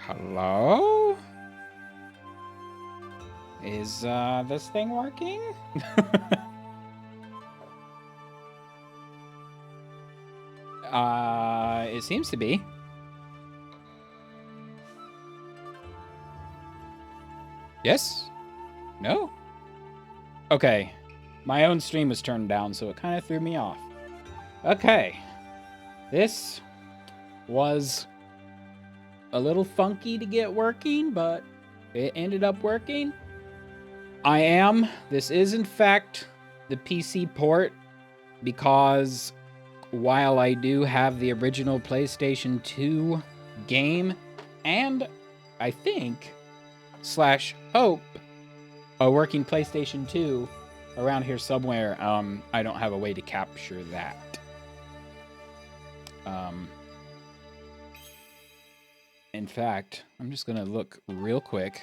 Hello? Is this thing working? It seems to be. Yes? No? Okay. My own stream was turned down, so it kind of threw me off. Okay. This was a little funky to get working, but it ended up working. This is in fact the PC port, because while I do have the original PlayStation 2 game and I think /hope a working PlayStation 2 around here somewhere, I don't have a way to capture that. In fact, I'm just gonna look real quick.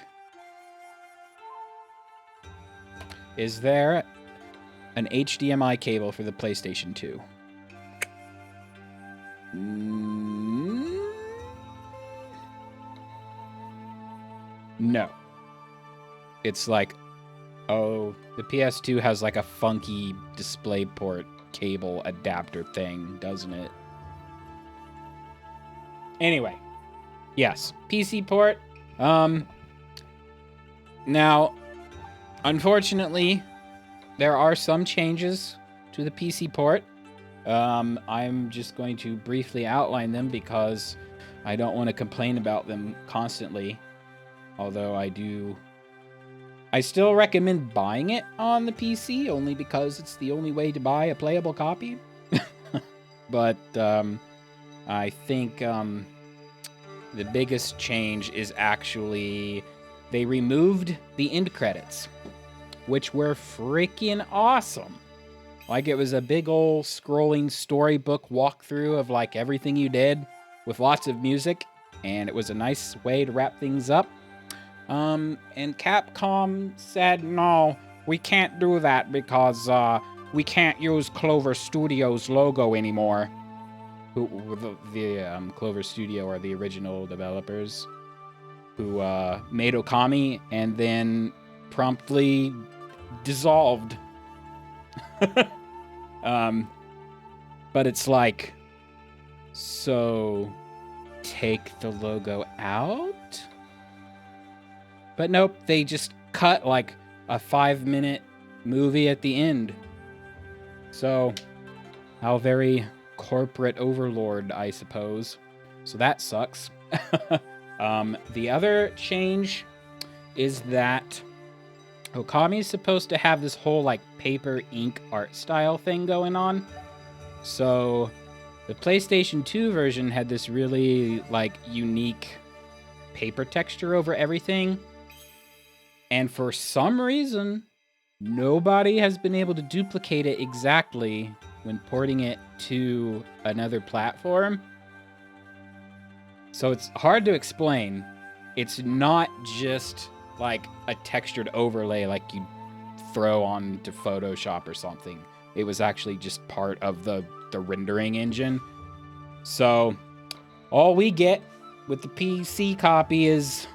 Is there an HDMI cable for the PlayStation 2? No. It's like, oh, the PS2 has like a funky DisplayPort cable adapter thing, doesn't it? Anyway, yes, PC port. Now, unfortunately, there are some changes to the PC port. I'm just going to briefly outline them because I don't want to complain about them constantly. Although I still recommend buying it on the PC only because it's the only way to buy a playable copy. But I think the biggest change is actually they removed the end credits, which were freaking awesome. Like, it was a big old scrolling storybook walkthrough of like everything you did with lots of music, and it was a nice way to wrap things up. And Capcom said, no, we can't do that because we can't use Clover Studios logo anymore. The Clover Studio are the original developers who made Okami and then promptly dissolved. But it's like, so take the logo out? But nope, they just cut like a 5-minute movie at the end. So, how very corporate overlord, I suppose. So that sucks. The other change is that Okami is supposed to have this whole like paper ink art style thing going on. So the PlayStation 2 version had this really like unique paper texture over everything. And for some reason, nobody has been able to duplicate it exactly when porting it to another platform. So it's hard to explain. It's not just like a textured overlay like you throw onto Photoshop or something. It was actually just part of the rendering engine. So all we get with the PC copy is,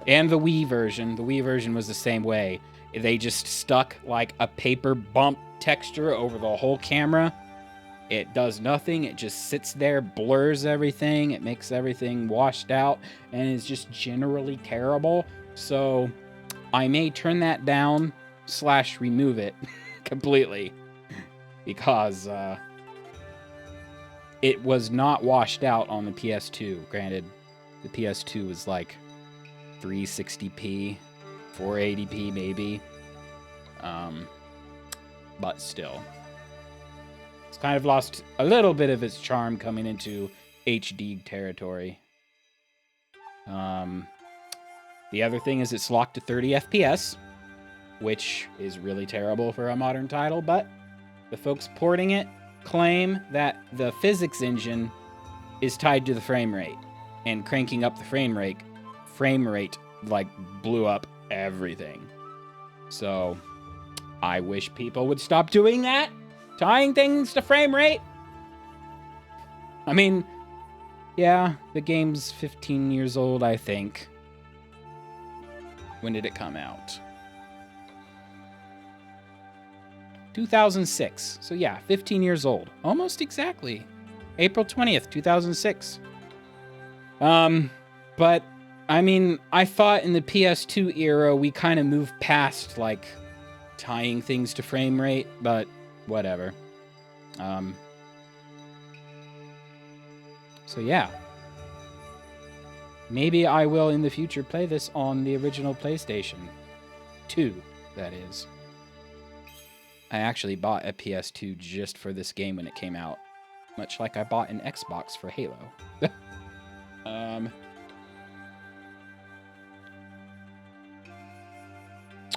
and the Wii version was the same way. They just stuck like a paper bump texture over the whole camera. It does nothing. It just sits there, blurs everything. It makes everything washed out and is just generally terrible. So I may turn that down / remove it completely because it was not washed out on the PS2. Granted, the PS2 was like 360p, 480p maybe. But still. It's kind of lost a little bit of its charm coming into HD territory. The other thing is it's locked to 30 FPS, which is really terrible for a modern title, but the folks porting it claim that the physics engine is tied to the frame rate, and cranking up the frame rate like blew up everything. So I wish people would stop doing that, tying things to frame rate. I mean, Yeah, the game's 15 years old, I think. When did it come out? 2006. So yeah, 15 years old. Almost exactly. April 20th, 2006. But I mean, I thought in the PS2 era we kind of moved past like tying things to frame rate, but whatever. So yeah. Maybe I will in the future play this on the original PlayStation 2, that is. I actually bought a PS2 just for this game when it came out, much like I bought an Xbox for Halo.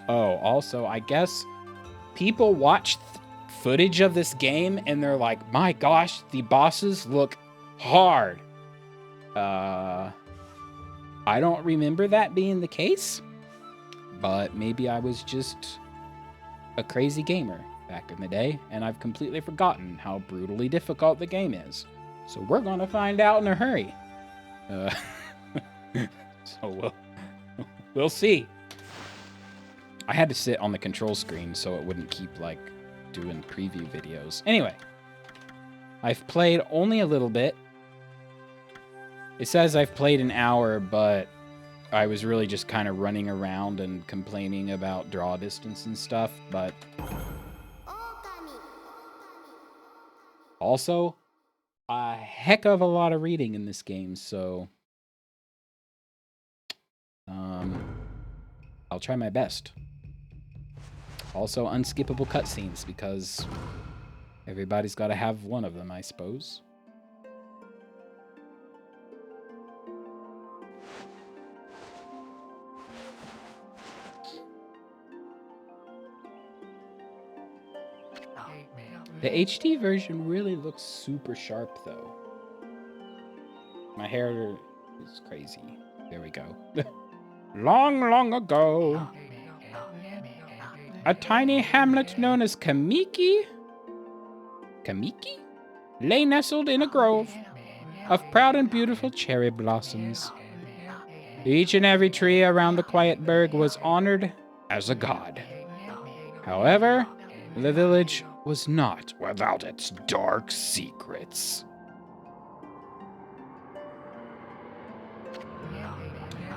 Oh, also, I guess people watch footage of this game and they're like, my gosh, the bosses look hard. I don't remember that being the case, but maybe I was just a crazy gamer back in the day, and I've completely forgotten how brutally difficult the game is. So we're gonna find out in a hurry. So we'll see. I had to sit on the control screen so it wouldn't keep like doing preview videos. Anyway, I've played only a little bit. It says I've played an hour, but I was really just kind of running around and complaining about draw distance and stuff, but also a heck of a lot of reading in this game, so I'll try my best. Also unskippable cutscenes, because everybody's got to have one of them, I suppose. The HD version really looks super sharp, though. My hair is crazy. There we go. Long, long ago, a tiny hamlet known as Kamiki lay nestled in a grove of proud and beautiful cherry blossoms. Each and every tree around the quiet burg was honored as a god. However, the village was not without its dark secrets.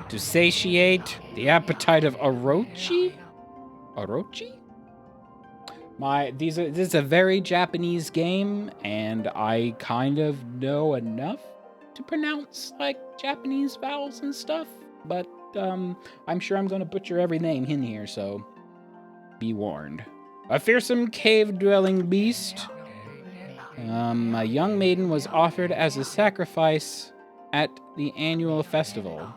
To satiate the appetite of Orochi? This is a very Japanese game, and I kind of know enough to pronounce like Japanese vowels and stuff, but I'm sure I'm going to butcher every name in here, so be warned. A fearsome cave-dwelling beast. A young maiden was offered as a sacrifice at the annual festival.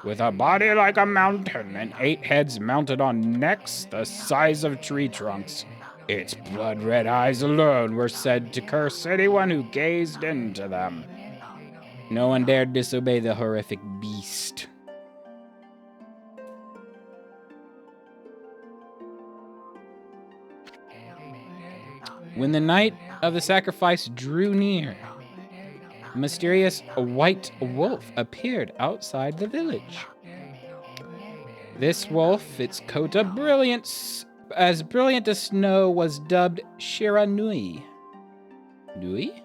With a body like a mountain and 8 heads mounted on necks the size of tree trunks, its blood-red eyes alone were said to curse anyone who gazed into them. No one dared disobey the horrific beast. When the night of the sacrifice drew near, a mysterious white wolf appeared outside the village. This wolf, its coat of brilliance, as brilliant as snow, was dubbed Shiranui.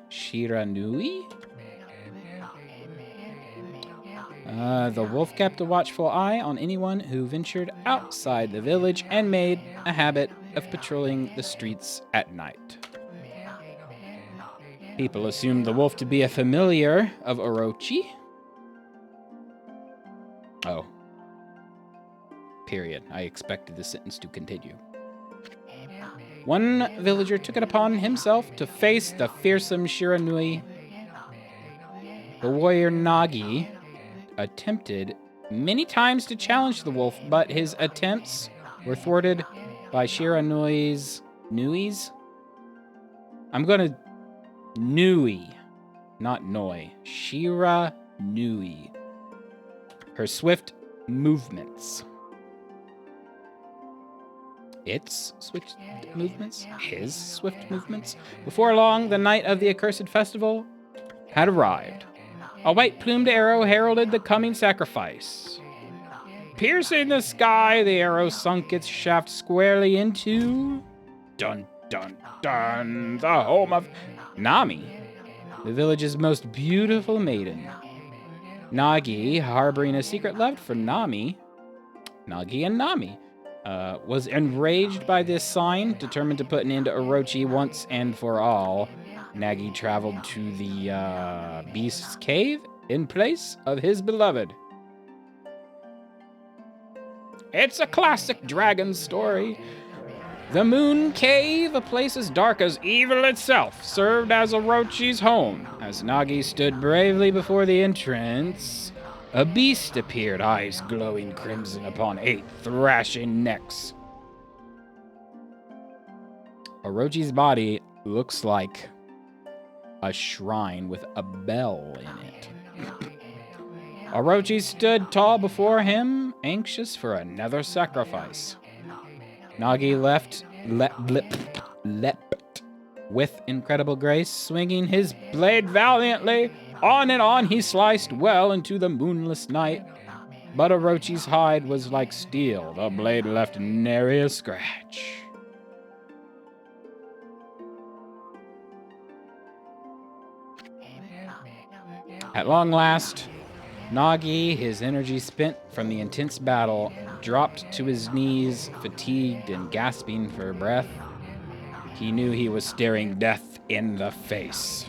Shiranui? The wolf kept a watchful eye on anyone who ventured outside the village and made a habit of patrolling the streets at night. People assumed the wolf to be a familiar of Orochi. Oh. Period. I expected the sentence to continue. One villager took it upon himself to face the fearsome Shiranui. The warrior Nagi attempted many times to challenge the wolf, but his attempts were thwarted by Shiranui's I'm gonna Nui, not Noi. Shiranui. Her swift movements. Its swift movements? His swift movements? Before long, the night of the accursed festival had arrived. A white-plumed arrow heralded the coming sacrifice. Piercing the sky, the arrow sunk its shaft squarely into... Dun, dun, dun! The home of Nami, the village's most beautiful maiden. Nagi, harboring a secret love for Nagi and Nami, was enraged by this sign, determined to put an end to Orochi once and for all. Nagi traveled to the Beast's Cave in place of his beloved. It's a classic dragon story. The Moon Cave, a place as dark as evil itself, served as Orochi's home. As Nagi stood bravely before the entrance, a beast appeared, eyes glowing crimson upon 8 thrashing necks. Orochi's body looks like a shrine with a bell in it. Orochi stood tall before him, anxious for another sacrifice. Nagi leapt with incredible grace, swinging his blade valiantly. On and on he sliced well into the moonless night. But Orochi's hide was like steel. The blade left nary a scratch. At long last, Nagi, his energy spent from the intense battle, dropped to his knees, fatigued and gasping for breath. He knew he was staring death in the face.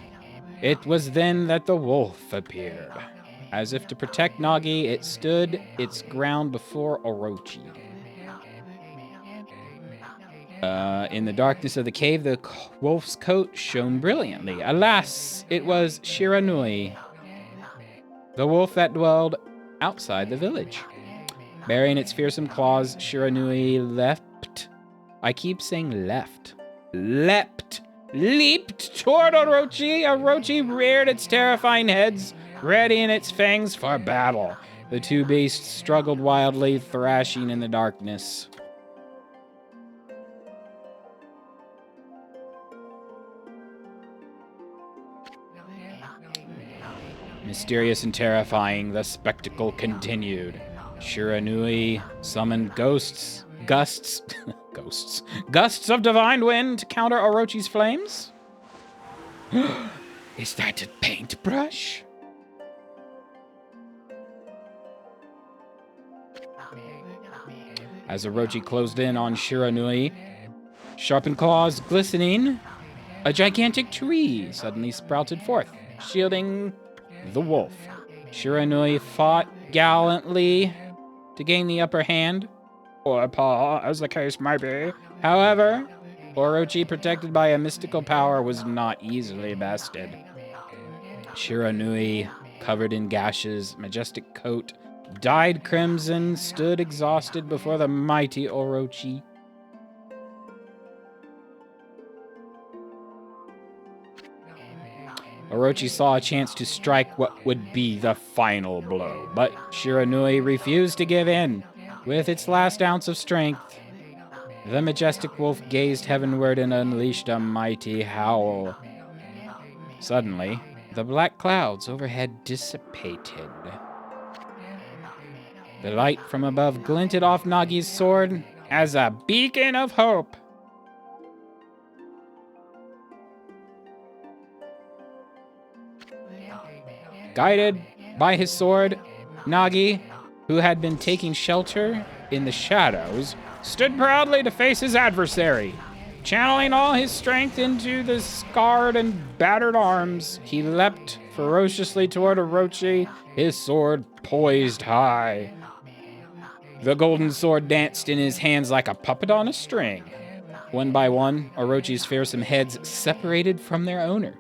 It was then that the wolf appeared. As if to protect Nagi, it stood its ground before Orochi. In the darkness of the cave, the wolf's coat shone brilliantly. Alas, it was Shiranui, the wolf that dwelled outside the village. Bearing its fearsome claws, Shiranui leapt. I keep saying left. Leapt toward Orochi. Orochi reared its terrifying heads, readying its fangs for battle. The two beasts struggled wildly, thrashing in the darkness. Mysterious and terrifying, the spectacle continued. Shiranui summoned gusts of divine wind to counter Orochi's flames? Is that a paintbrush? As Orochi closed in on Shiranui, sharpened claws glistening, a gigantic tree suddenly sprouted forth, shielding the wolf. Shiranui fought gallantly to gain the upper hand, or paw, as the case might be. However, Orochi, protected by a mystical power, was not easily bested. Shiranui, covered in gashes, majestic coat, dyed crimson, stood exhausted before the mighty Orochi. Orochi saw a chance to strike what would be the final blow, but Shiranui refused to give in. With its last ounce of strength, the majestic wolf gazed heavenward and unleashed a mighty howl. Suddenly, the black clouds overhead dissipated. The light from above glinted off Nagi's sword as a beacon of hope. Guided by his sword, Nagi, who had been taking shelter in the shadows, stood proudly to face his adversary. Channeling all his strength into the scarred and battered arms, he leapt ferociously toward Orochi, his sword poised high. The golden sword danced in his hands like a puppet on a string. One by one, Orochi's fearsome heads separated from their owner.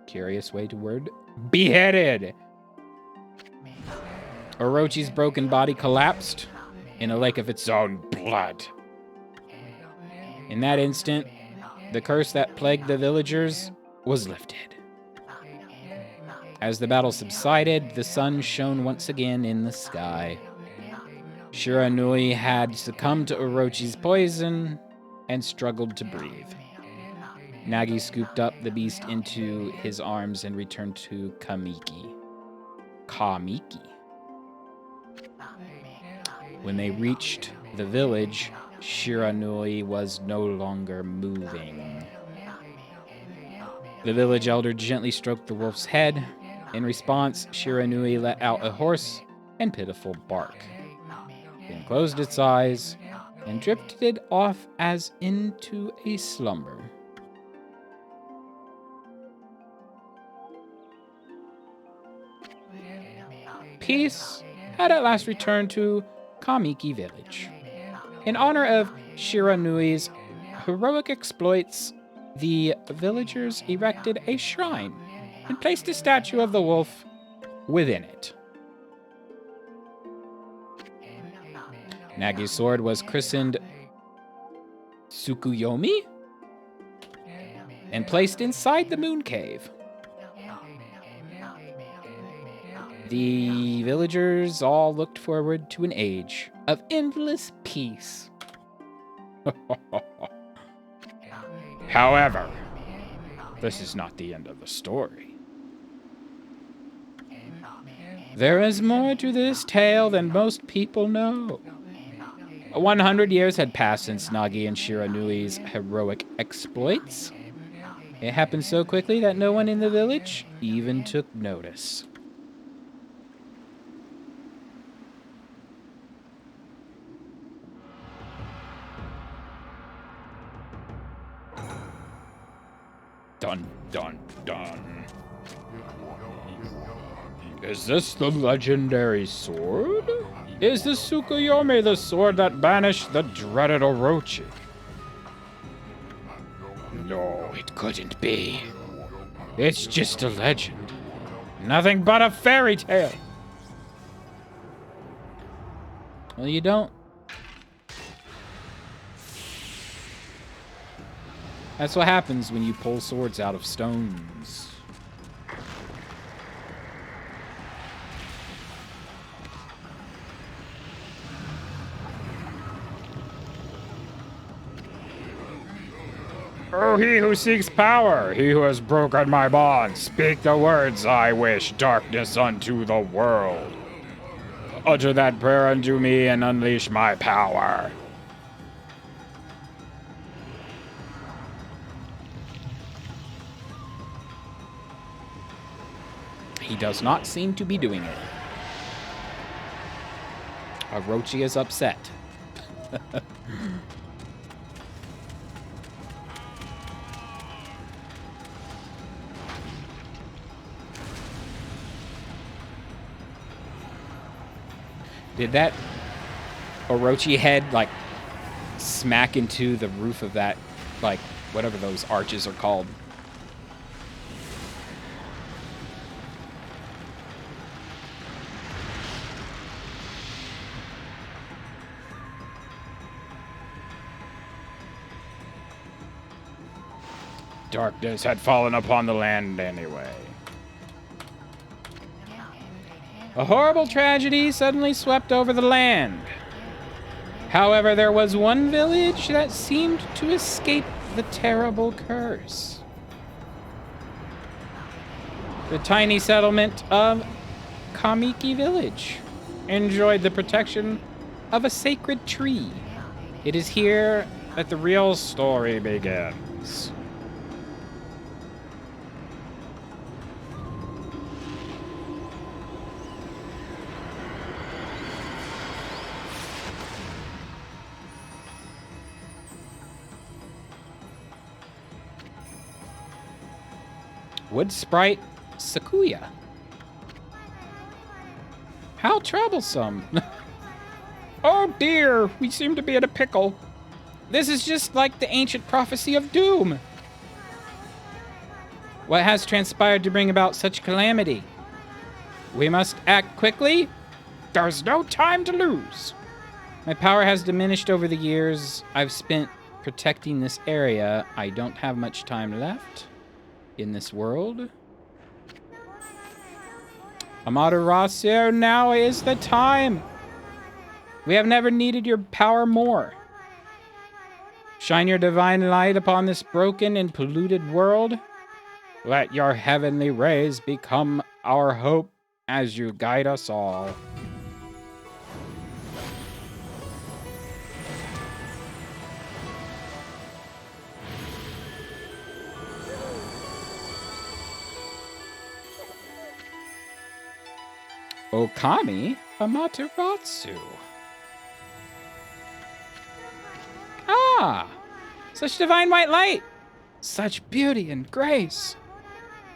Curious way to word beheaded. Orochi's broken body collapsed in a lake of its own blood. In that instant, the curse that plagued the villagers was lifted. As the battle subsided, the sun shone once again in the sky. Shiranui had succumbed to Orochi's poison and struggled to breathe. Nagi scooped up the beast into his arms and returned to Kamiki. When they reached the village, Shiranui was no longer moving. The village elder gently stroked the wolf's head. In response, Shiranui let out a hoarse and pitiful bark, then closed its eyes and drifted off as into a slumber. Peace had at last returned to Kamiki village. In honor of Shiranui's heroic exploits, the villagers erected a shrine and placed a statue of the wolf within it. Nagi's sword was christened Tsukuyomi and placed inside the moon cave. The villagers all looked forward to an age of endless peace. However, this is not the end of the story. There is more to this tale than most people know. 100 years had passed since Nagi and Shiranui's heroic exploits. It happened so quickly that no one in the village even took notice. Dun, dun, dun. Is this the legendary sword? Is the Tsukuyomi the sword that banished the dreaded Orochi? No, it couldn't be. It's just a legend. Nothing but a fairy tale. Well, you don't. That's what happens when you pull swords out of stones. Oh, he who seeks power, he who has broken my bonds, speak the words I wish, darkness unto the world. Utter that prayer unto me and unleash my power. He does not seem to be doing it. Orochi is upset. Did that Orochi head, like, smack into the roof of that, like, whatever those arches are called? Darkness had fallen upon the land anyway. A horrible tragedy suddenly swept over the land. However, there was one village that seemed to escape the terrible curse. The tiny settlement of Kamiki Village enjoyed the protection of a sacred tree. It is here that the real story begins. Wood Sprite Sakuya. How troublesome. Oh dear, we seem to be in a pickle. This is just like the ancient prophecy of doom. What has transpired to bring about such calamity? We must act quickly. There's no time to lose. My power has diminished over the years I've spent protecting this area. I don't have much time left in this world. Amaterasu, now is the time. We have never needed your power more. Shine your divine light upon this broken and polluted world. Let your heavenly rays become our hope as you guide us all. Okami Amaterasu. Ah, such divine white light, such beauty and grace.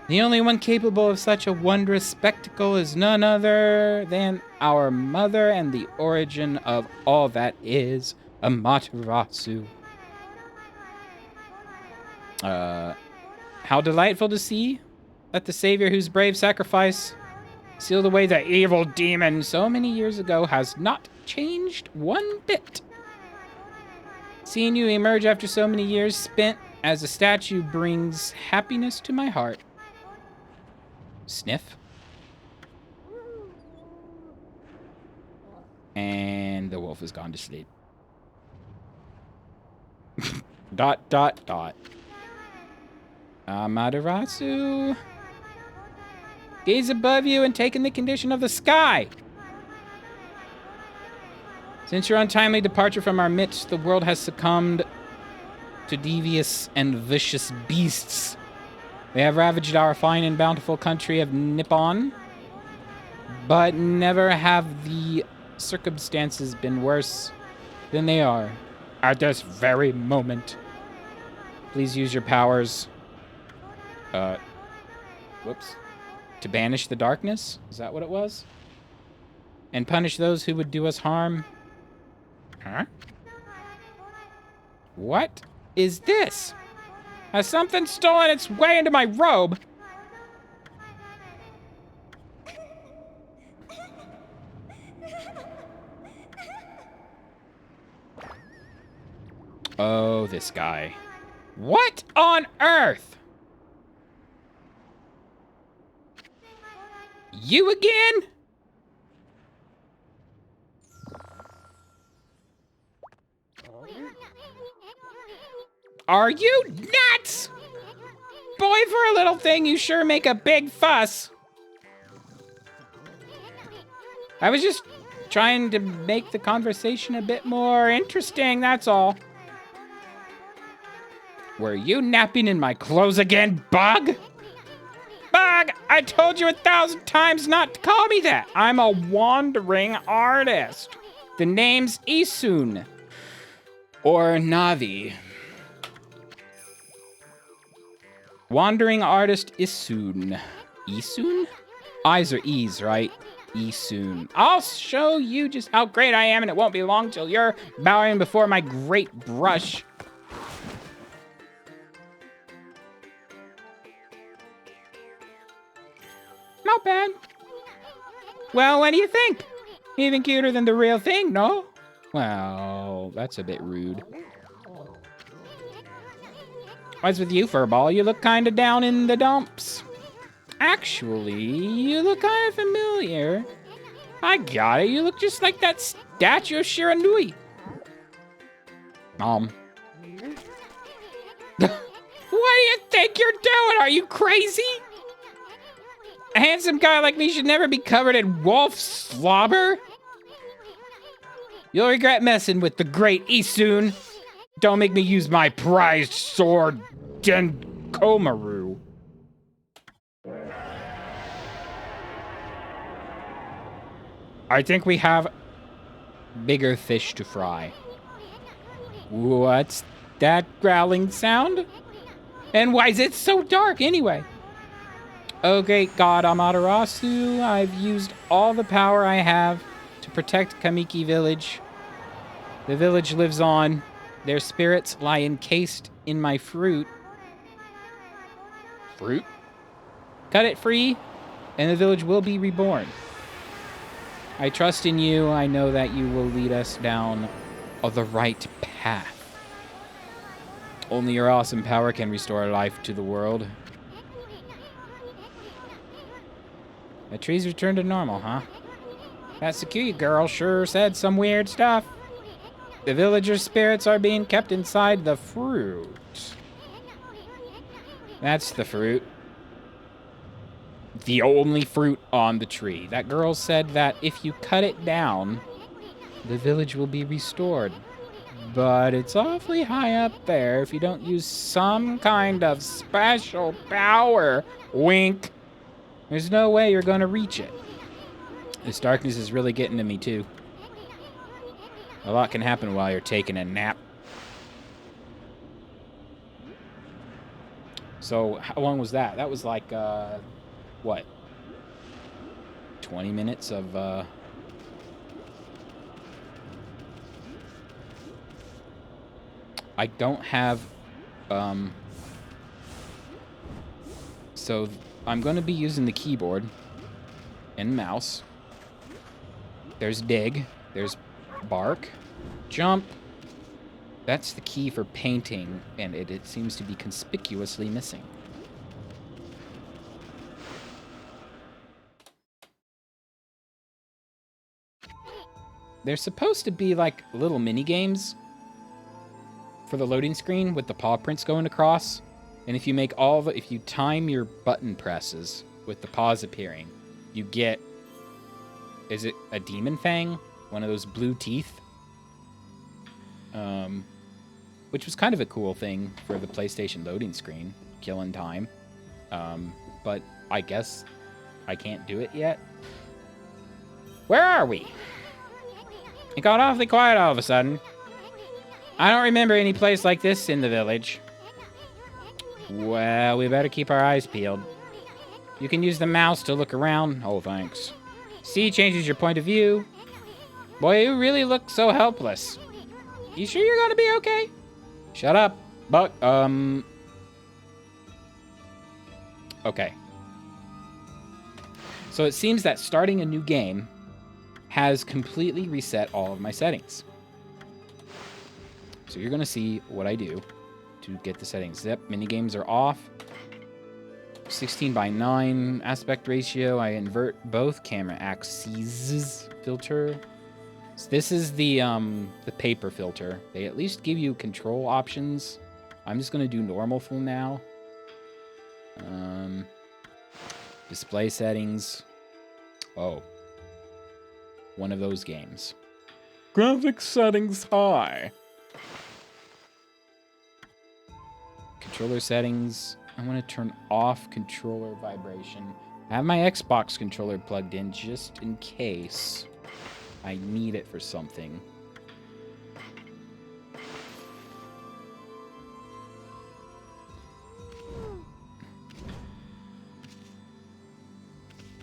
The only one capable of such a wondrous spectacle is none other than our mother and the origin of all that is, Amaterasu. How delightful to see that the savior whose brave sacrifice sealed away the evil demon so many years ago has not changed one bit. Seeing you emerge after so many years spent as a statue brings happiness to my heart. Sniff. And the wolf has gone to sleep. Dot, dot, dot. Amaterasu. Gaze above you and take in the condition of the sky. Since your untimely departure from our midst, the world has succumbed to devious and vicious beasts. They have ravaged our fine and bountiful country of Nippon, but never have the circumstances been worse than they are at this very moment. Please use your powers. Whoops. To banish the darkness? Is that what it was? And punish those who would do us harm? Huh? What is this? Has something stolen its way into my robe? Oh, this guy. What on earth? You again? Are you nuts? Boy, for a little thing, you sure make a big fuss. I was just trying to make the conversation a bit more interesting, that's all. Were you napping in my clothes again, Bug? Bug, I told you 1,000 times not to call me that. I'm a wandering artist. The name's Isun. Or Navi. Wandering artist Isun. Isun? I's are E's, right? Isun. I'll show you just how great I am, and it won't be long till you're bowing before my great brush. Not bad. Well, what do you think? Even cuter than the real thing, no? Well, that's a bit rude. What's with you, Furball? You look kind of down in the dumps. Actually, you look kind of familiar. I got it. You look just like that statue of Shiranui. What do you think you're doing? Are you crazy? A handsome guy like me should never be covered in wolf slobber. You'll regret messing with the great Isun. Don't make me use my prized sword, Denkomaru. I think we have bigger fish to fry. What's that growling sound? And why is it so dark anyway? Oh, great God, Amaterasu, I've used all the power I have to protect Kamiki Village. The village lives on. Their spirits lie encased in my fruit. Fruit? Cut it free, and the village will be reborn. I trust in you. I know that you will lead us down the right path. Only your awesome power can restore life to the world. The trees returned to normal, huh? That Sakigami girl sure said some weird stuff. The villager spirits are being kept inside the fruit. That's the fruit. The only fruit on the tree. That girl said that if you cut it down, the village will be restored. But it's awfully high up there if you don't use some kind of special power. Wink. There's no way you're gonna reach it. This darkness is really getting to me, too. A lot can happen while you're taking a nap. So, how long was that? That was like, what? 20 minutes of, I don't have, so I'm going to be using the keyboard and mouse. There's dig. There's bark. Jump. That's the key for painting, and it seems to be conspicuously missing. There's supposed to be, like, little mini-games for the loading screen with the paw prints going across. And if you make if you time your button presses with the paws appearing, you get, is it a demon fang? One of those blue teeth? Which was kind of a cool thing for the PlayStation loading screen, killing time. But I guess I can't do it yet. Where are we? It got awfully quiet all of a sudden. I don't remember any place like this in the village. Well, we better keep our eyes peeled. You can use the mouse to look around. Oh, thanks. See changes your point of view. Boy, you really look so helpless. You sure you're gonna be okay? Shut up, Buck. Okay. So it seems that starting a new game has completely reset all of my settings. So you're gonna see what I do to get the settings. Zip, minigames are off. 16:9 aspect ratio. I invert both camera axes. Filter. So this is the paper filter. They at least give you control options. I'm just gonna do normal for now. Display settings. Oh. One of those games. Graphics settings high. Controller settings. I want to turn off controller vibration. I have my Xbox controller plugged in just in case I need it for something.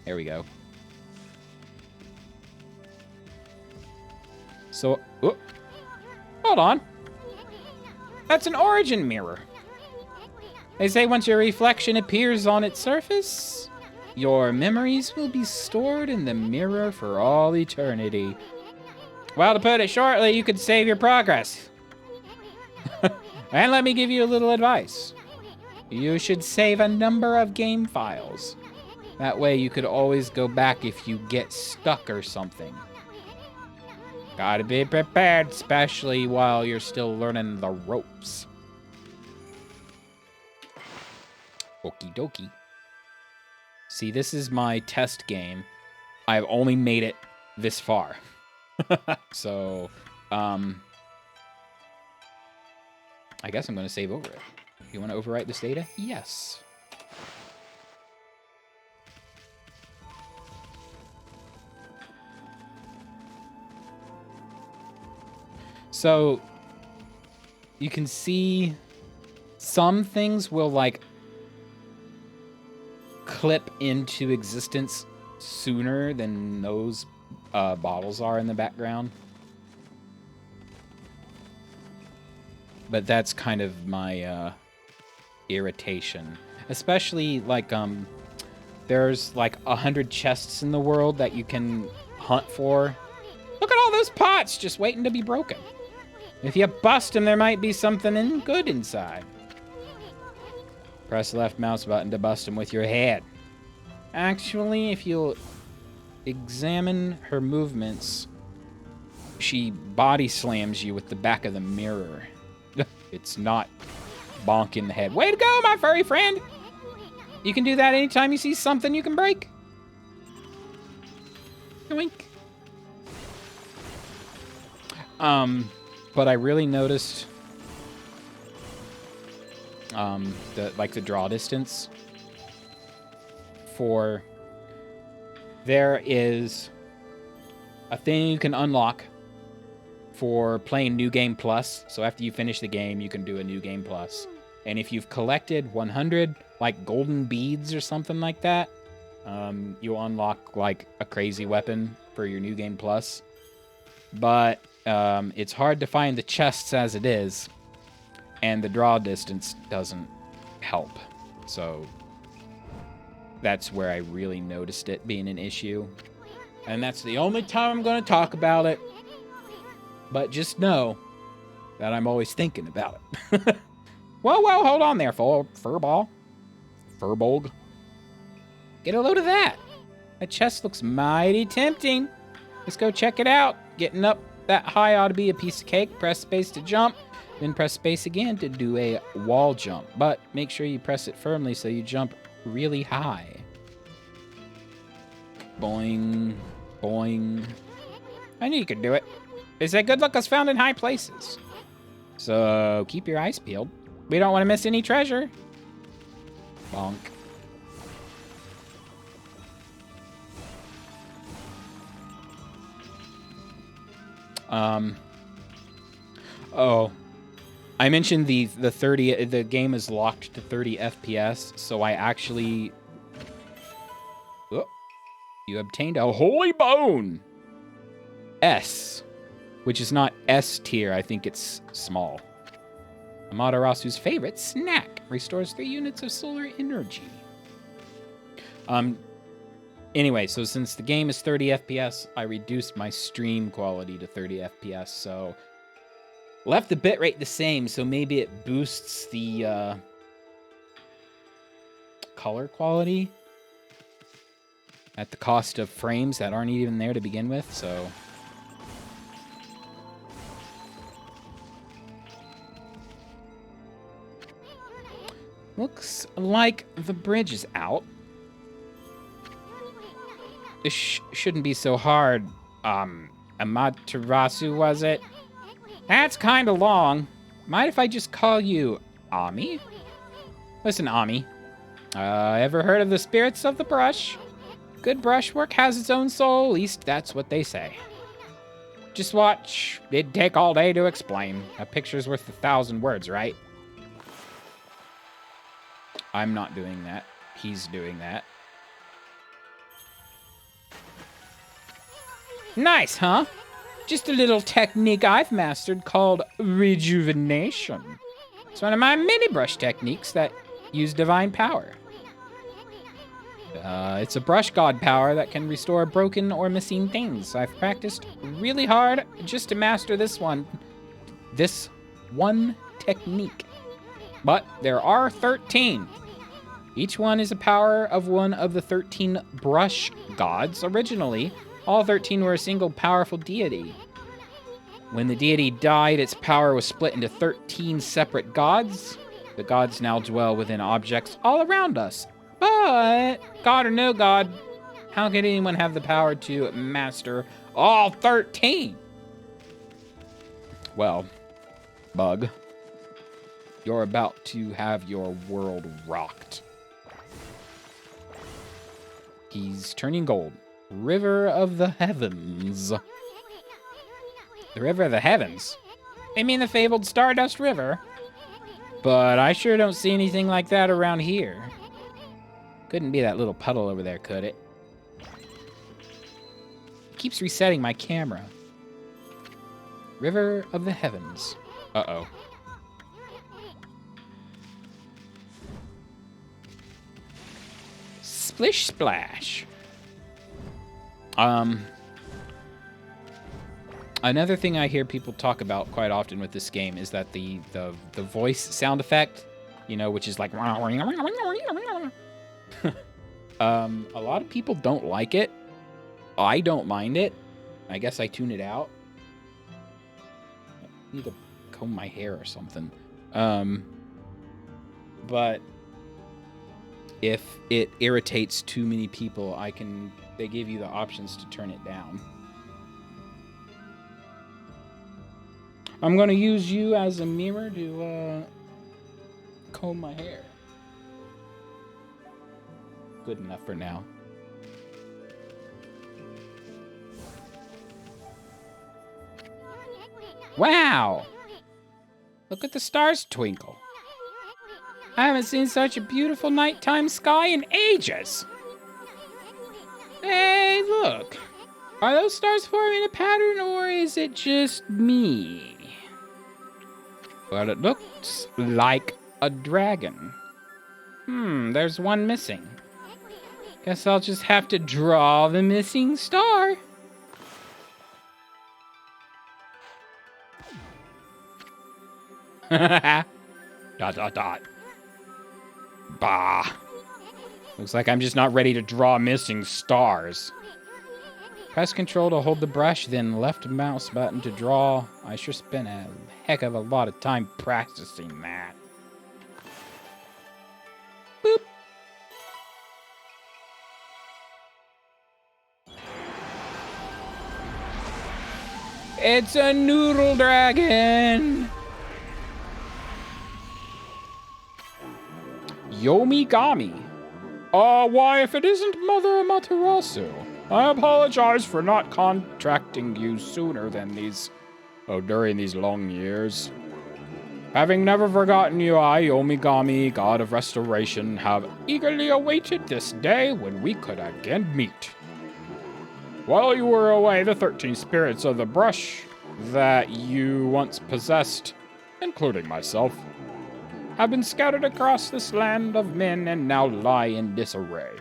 There we go. So, oh, hold on. That's an origin mirror. They say once your reflection appears on its surface, your memories will be stored in the mirror for all eternity. Well, to put it shortly, you could save your progress. And let me give you a little advice. You should save a number of game files. That way you could always go back if you get stuck or something. Gotta be prepared, especially while you're still learning the ropes. Okie dokie. See, this is my test game. I've only made it this far. So, I guess I'm going to save over it. You want to overwrite this data? Yes. So, you can see some things will, like, clip into existence sooner than those bottles are in the background. But that's kind of my irritation. Especially, like, there's, like, 100 chests in the world that you can hunt for. Look at all those pots just waiting to be broken. If you bust them, there might be something good inside. Press the left mouse button to bust them with your head. Actually, if you'll examine her movements, she body slams you with the back of the mirror. It's not bonk in the head. Way to go, my furry friend! You can do that anytime you see something you can break. Yoink. But I really noticed the draw distance for there is a thing you can unlock for playing New Game Plus. So after you finish the game, you can do a New Game Plus. And if you've collected 100 like golden beads or something like that, you'll unlock like a crazy weapon for your New Game Plus. But it's hard to find the chests as it is, and the draw distance doesn't help. So that's where I really noticed it being an issue. And that's the only time I'm going to talk about it. But just know that I'm always thinking about it. Whoa, hold on there, Furball. Furbolg. Get a load of that. That chest looks mighty tempting. Let's go check it out. Getting up that high ought to be a piece of cake. Press space to jump, then press space again to do a wall jump. But make sure you press it firmly so you jump really high. Boing, boing. I knew you could do it. They say good luck is found in high places. So keep your eyes peeled. We don't want to miss any treasure. Bonk. Oh, I mentioned the 30. The game is locked to 30 FPS, so I actually. Oh, you obtained a holy bone. S, which is not S tier. I think it's small. Amaterasu's favorite snack restores 3 units of solar energy. Anyway, so since the game is 30 FPS, I reduced my stream quality to 30 FPS, so left the bitrate the same, so maybe it boosts the color quality at the cost of frames that aren't even there to begin with, so looks like the bridge is out. This shouldn't be so hard. Amaterasu, was it? That's kind of long. Mind if I just call you Ami? Listen, Ami. Ever heard of the spirits of the brush? Good brushwork has its own soul, at least that's what they say. Just watch. It'd take all day to explain. A picture's worth 1,000 words, right? I'm not doing that. He's doing that. Nice, huh? Just a little technique I've mastered called Rejuvenation. It's one of my mini brush techniques that use divine power. It's a brush god power that can restore broken or missing things. I've practiced really hard just to master this one technique. But there are 13. Each one is a power of one of the 13 brush gods. Originally, all 13 were a single powerful deity. When the deity died, its power was split into 13 separate gods. The gods now dwell within objects all around us. But, god or no god, how can anyone have the power to master all 13? Well, Bug, you're about to have your world rocked. He's turning gold. River of the Heavens. The River of the Heavens? I mean the fabled Stardust River. But I sure don't see anything like that around here. Couldn't be that little puddle over there, could it? It keeps resetting my camera. River of the Heavens. Uh-oh. Splish Splash. Another thing I hear people talk about quite often with this game is that the voice sound effect, you know, which is like a lot of people don't like it. I don't mind it. I guess I tune it out. Need to comb my hair or something. But if it irritates too many people, they give you the options to turn it down. I'm gonna use you as a mirror to comb my hair. Good enough for now. Wow! Look at the stars twinkle. I haven't seen such a beautiful nighttime sky in ages. Hey, look. Are those stars forming a pattern, or is it just me? Well, it looks like a dragon. There's one missing. Guess I'll just have to draw the missing star. Dot, dot, dot. Bah. Looks like I'm just not ready to draw missing stars. Press Control to hold the brush, then left mouse button to draw. I sure spent a heck of a lot of time practicing that. Boop. It's a noodle dragon! Yomigami. Why, if it isn't Mother Amaterasu, I apologize for not contracting you sooner than during these long years. Having never forgotten you, I, Yomigami, God of Restoration, have eagerly awaited this day when we could again meet. While you were away, the 13 spirits of the brush that you once possessed, including myself, have been scattered across this land of men and now lie in disarray.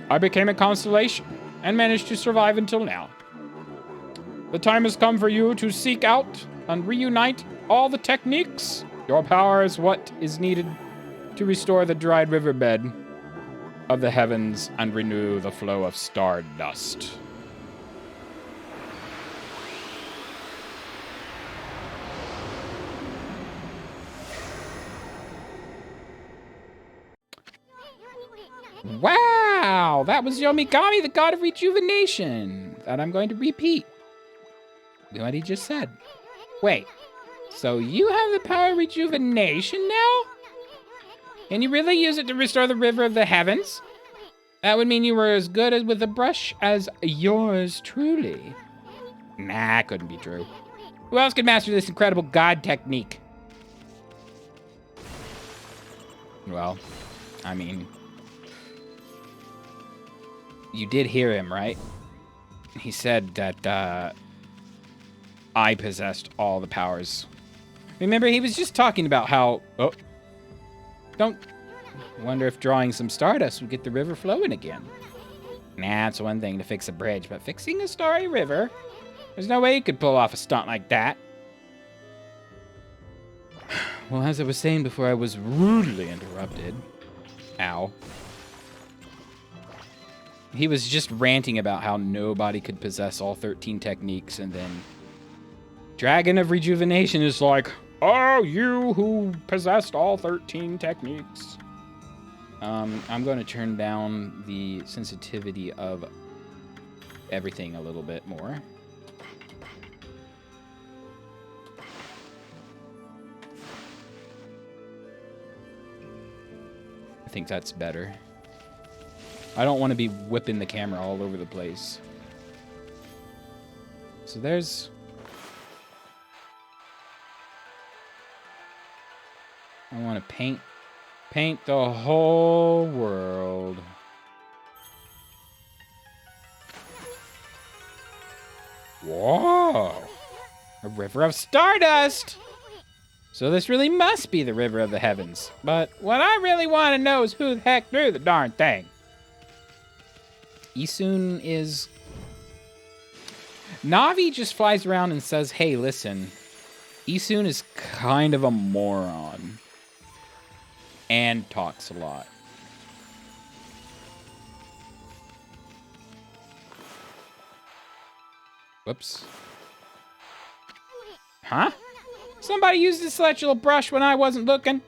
I became a constellation and managed to survive until now. The time has come for you to seek out and reunite all the techniques. Your power is what is needed to restore the dried riverbed of the heavens and renew the flow of stardust. Wow, that was Yomigami, the god of rejuvenation, that I'm going to repeat what he just said. Wait, so you have the power of rejuvenation now? Can you really use it to restore the river of the heavens? That would mean you were as good as with a brush as yours truly. Nah, couldn't be true. Who else could master this incredible god technique? Well, I mean, you did hear him, right? He said that I possessed all the powers. Remember, he was just talking about how... Oh, don't wonder if drawing some stardust would get the river flowing again. Nah, it's one thing to fix a bridge, but fixing a starry river? There's no way you could pull off a stunt like that. Well, as I was saying before I was rudely interrupted... Ow. He was just ranting about how nobody could possess all 13 techniques, and then Dragon of Rejuvenation is like, oh, you who possessed all 13 techniques. I'm going to turn down the sensitivity of everything a little bit more. I think that's better. I don't want to be whipping the camera all over the place. So there's... I want to paint the whole world. Whoa! A river of stardust! So this really must be the river of the heavens. But what I really want to know is who the heck threw the darn thing. Isun is... Navi just flies around and says, hey, listen. Isun is kind of a moron. And talks a lot. Whoops. Huh? Somebody used this celestial brush when I wasn't looking.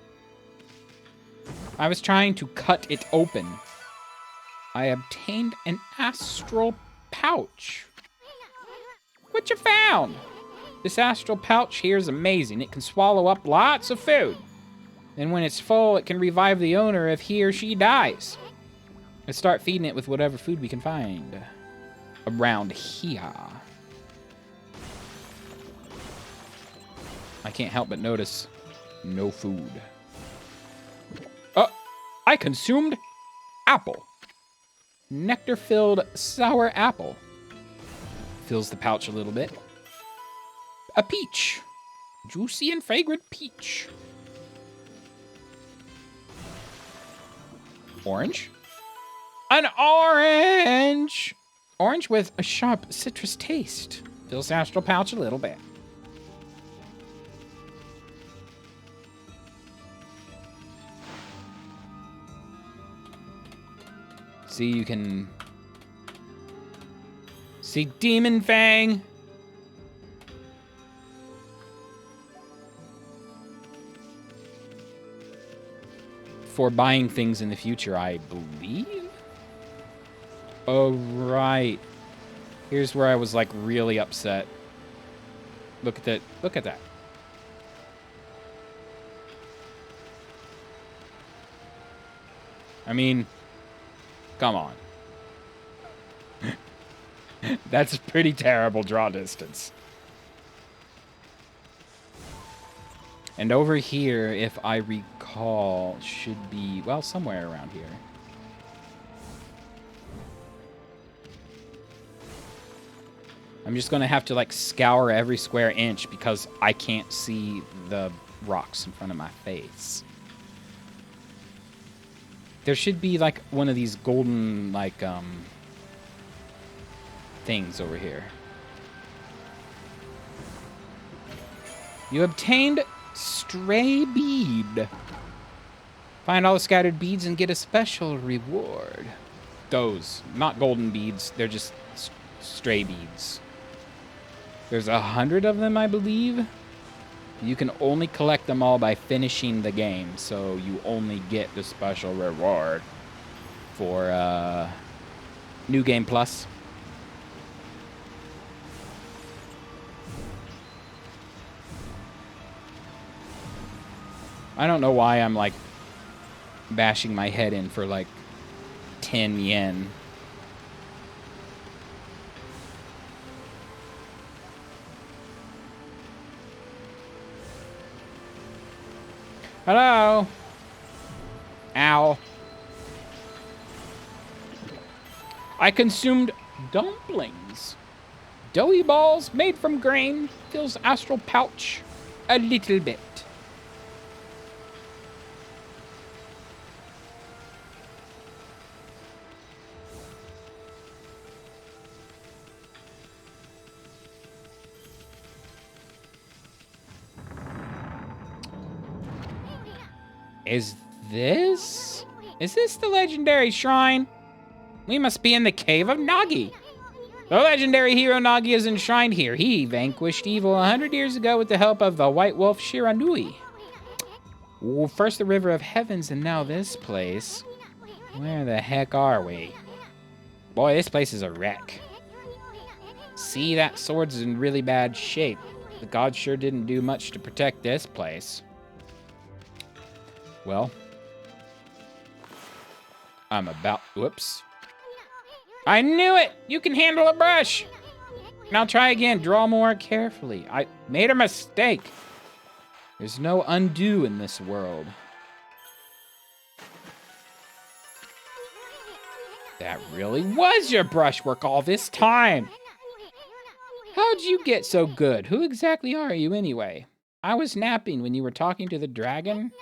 I was trying to cut it open. I obtained an Astral Pouch. What you found? This Astral Pouch here is amazing. It can swallow up lots of food. And when it's full, it can revive the owner if he or she dies. Let's start feeding it with whatever food we can find around here. I can't help but notice no food. Oh, I consumed apple. Nectar-filled sour apple. Fills the pouch a little bit. A peach. Juicy and fragrant peach. Orange. An orange! Orange with a sharp citrus taste. Fills the Astral Pouch a little bit. See, you can see Demon Fang. For buying things in the future, I believe. Oh, right. Here's where I was like really upset. Look at that. Look at that. I mean, come on. That's a pretty terrible draw distance. And over here, if I recall, should be, well, somewhere around here. I'm just gonna have to like scour every square inch because I can't see the rocks in front of my face. There should be like one of these golden like things over here. You obtained stray bead. Find all the scattered beads and get a special reward. Those, not golden beads, they're just stray beads. There's 100 of them, I believe. You can only collect them all by finishing the game, so you only get the special reward for New Game Plus. I don't know why I'm like bashing my head in for like 10 yen. Hello? Ow. I consumed dumplings. Doughy balls made from grain fills Astral Pouch a little bit. Is this the legendary shrine? We must be in the Cave of Nagi. The legendary hero Nagi is enshrined here. He vanquished evil 100 years ago with the help of the White Wolf Shiranui. Ooh, first the River of Heavens and now this place. Where the heck are we? Boy, this place is a wreck. See, that sword's in really bad shape. The gods sure didn't do much to protect this place. Well, I'm about, whoops. I knew it! You can handle a brush! Now try again, draw more carefully. I made a mistake. There's no undo in this world. That really was your brushwork all this time! How'd you get so good? Who exactly are you anyway? I was napping when you were talking to the dragon.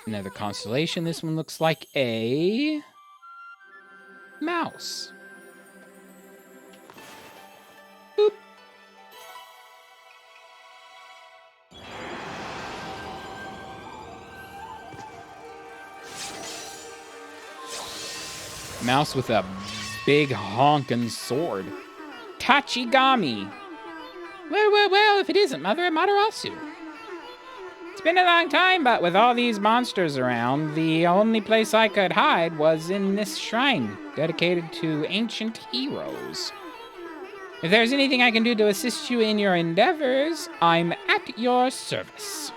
Another constellation. This one looks like a mouse. Boop. Mouse with a big honkin' sword. Tachigami. Well, if it isn't Mother Amaterasu. It's been a long time, but with all these monsters around, the only place I could hide was in this shrine, dedicated to ancient heroes. If there's anything I can do to assist you in your endeavors, I'm at your service.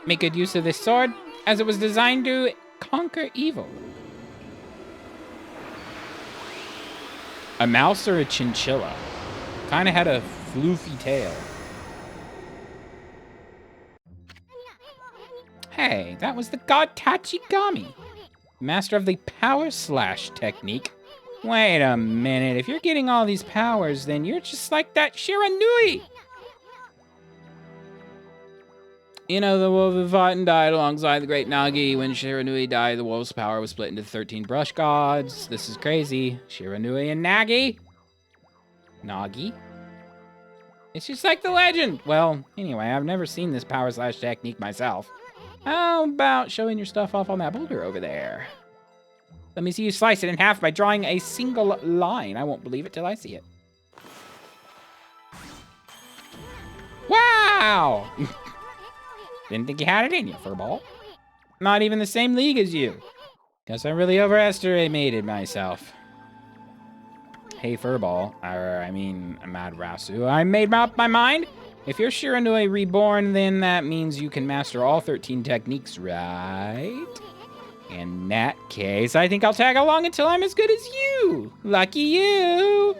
Make good use of this sword, as it was designed to conquer evil. A mouse or a chinchilla? Kinda had a floofy tail. Hey, that was the god Sakigami, master of the power slash technique. Wait a minute, if you're getting all these powers, then you're just like that Shiranui! You know, the wolf who fought and died alongside the great Nagi. When Shiranui died, the wolf's power was split into 13 brush gods. This is crazy. Shiranui and Nagi? Nagi? It's just like the legend! Well, anyway, I've never seen this power slash technique myself. How about showing your stuff off on that boulder over there? Let me see you slice it in half by drawing a single line. I won't believe it till I see it. Wow! Didn't think you had it in you, Furball. Not even the same league as you. Guess I really overestimated myself. Hey, Furball. Amaterasu. I made up my mind. If you're Shiranui reborn, then that means you can master all 13 techniques, right? In that case, I think I'll tag along until I'm as good as you. Lucky you.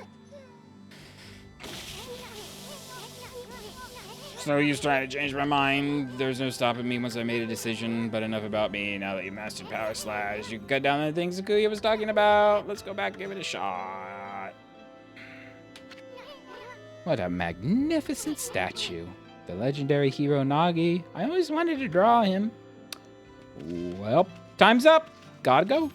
So you're trying to change my mind. There's no stopping me once I made a decision, but enough about me. Now that you've mastered Power Slash, you can cut down the things Sakuya was talking about. Let's go back and give it a shot. What a magnificent statue. The legendary hero Nagi. I always wanted to draw him. Well, time's up. Gotta go.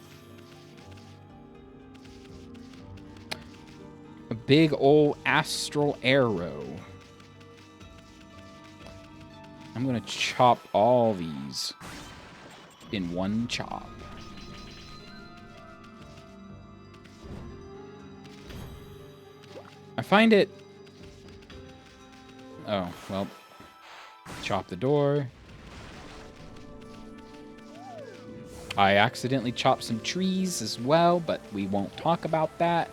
A big old astral arrow. I'm gonna chop all these in one chop. I find it... Oh, well. Chop the door. I accidentally chopped some trees as well, but we won't talk about that.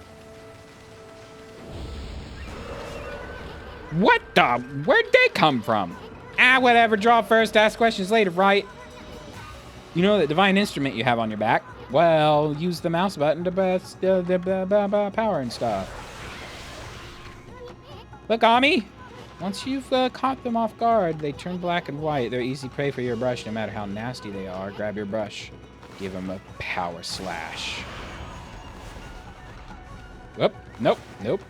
What the? Where'd they come from? Ah, whatever. Draw first, ask questions later, right? You know that divine instrument you have on your back? Well, use the mouse button to boost the power and stuff. Okami! Once you've caught them off guard, they turn black and white. They're easy prey for your brush, no matter how nasty they are. Grab your brush. Give them a power slash. Whoop. Nope. Nope.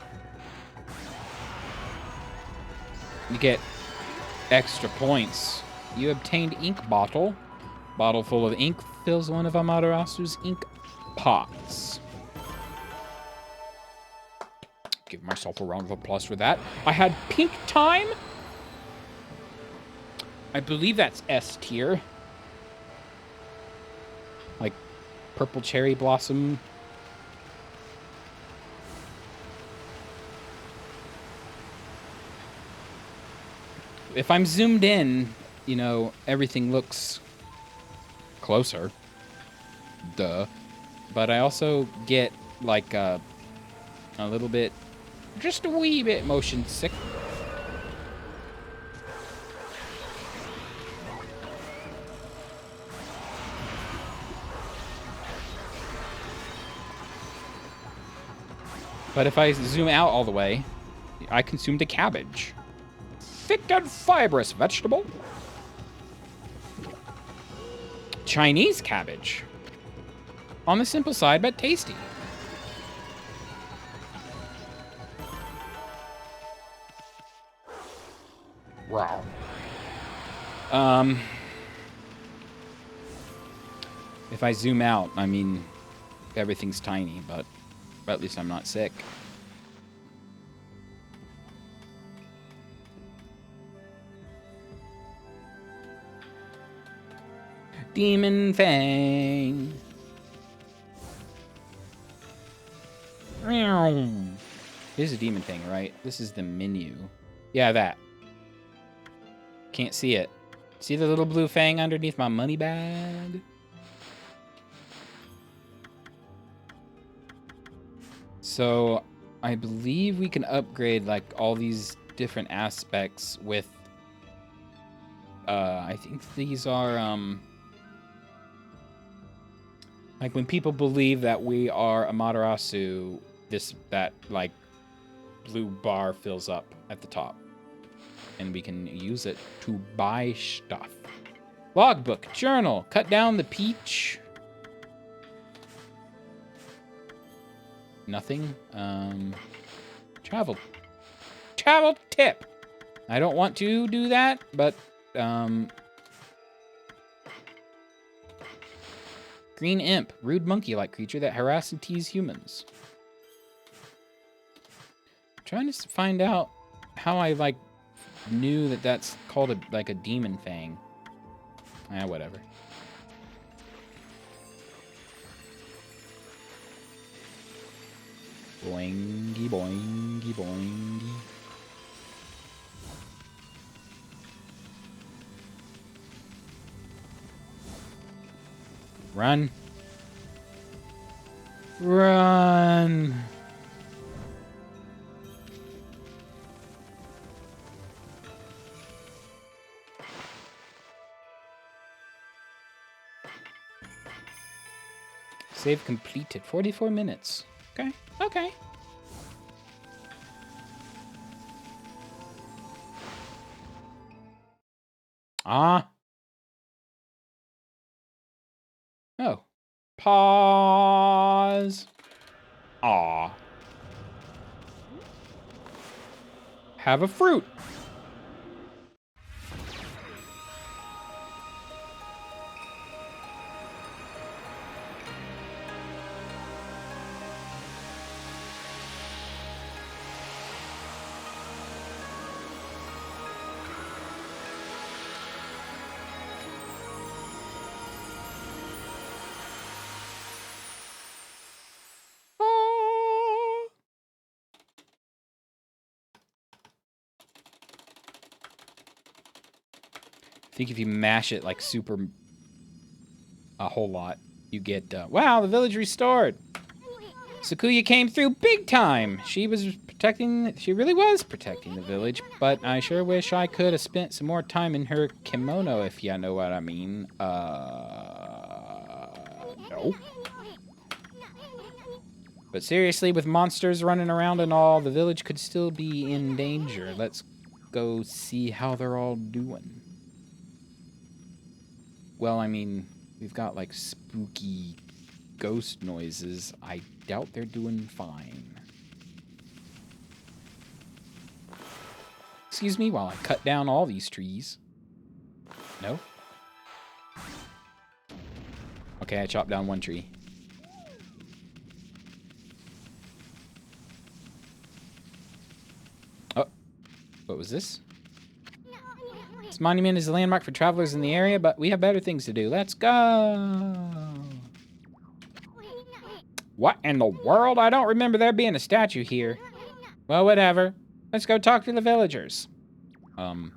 You get extra points. You obtained ink bottle. Bottle full of ink fills one of Amaterasu's ink pots. Give myself a round of applause for that. I had pink time. I believe that's S tier. Like purple cherry blossom. If I'm zoomed in, you know, everything looks closer. Duh. But I also get like a little bit, just a wee bit motion sick. But if I zoom out all the way, I consumed a cabbage. Thick and fibrous vegetable. Chinese cabbage. On the simple side, but tasty. Wow. If I zoom out, I mean, everything's tiny, but at least I'm not sick. Demon Fang. It is a demon thing, right? This is the menu. Yeah, that. Can't see it. See the little blue fang underneath my money bag? So, I believe we can upgrade, like, all these different aspects with... I think these are, like, when people believe that we are Amaterasu, that, like, blue bar fills up at the top. And we can use it to buy stuff. Logbook, journal, cut down the peach. Nothing. Travel tip. I don't want to do that, but, green imp, rude monkey-like creature that harass and tease humans. I'm trying to find out how I, like, knew that that's called a demon fang. Whatever. Boingy, boingy, boingy. Run. Run. Save completed. 44 minutes. Okay. Okay. Ah. Oh. Pause. Ah. Have a fruit. I think if you mash it like super a whole lot, you get, wow, the village restored. Sakuya came through big time. She really was protecting the village, but I sure wish I could have spent some more time in her kimono, if you know what I mean. No. But seriously, with monsters running around and all, the village could still be in danger. Let's go see how they're all doing. Well, I mean, we've got, like, spooky ghost noises. I doubt they're doing fine. Excuse me while I cut down all these trees. No? Okay, I chopped down one tree. Oh, what was this? This monument is a landmark for travelers in the area, but we have better things to do. Let's go! What in the world? I don't remember there being a statue here. Well, whatever. Let's go talk to the villagers. I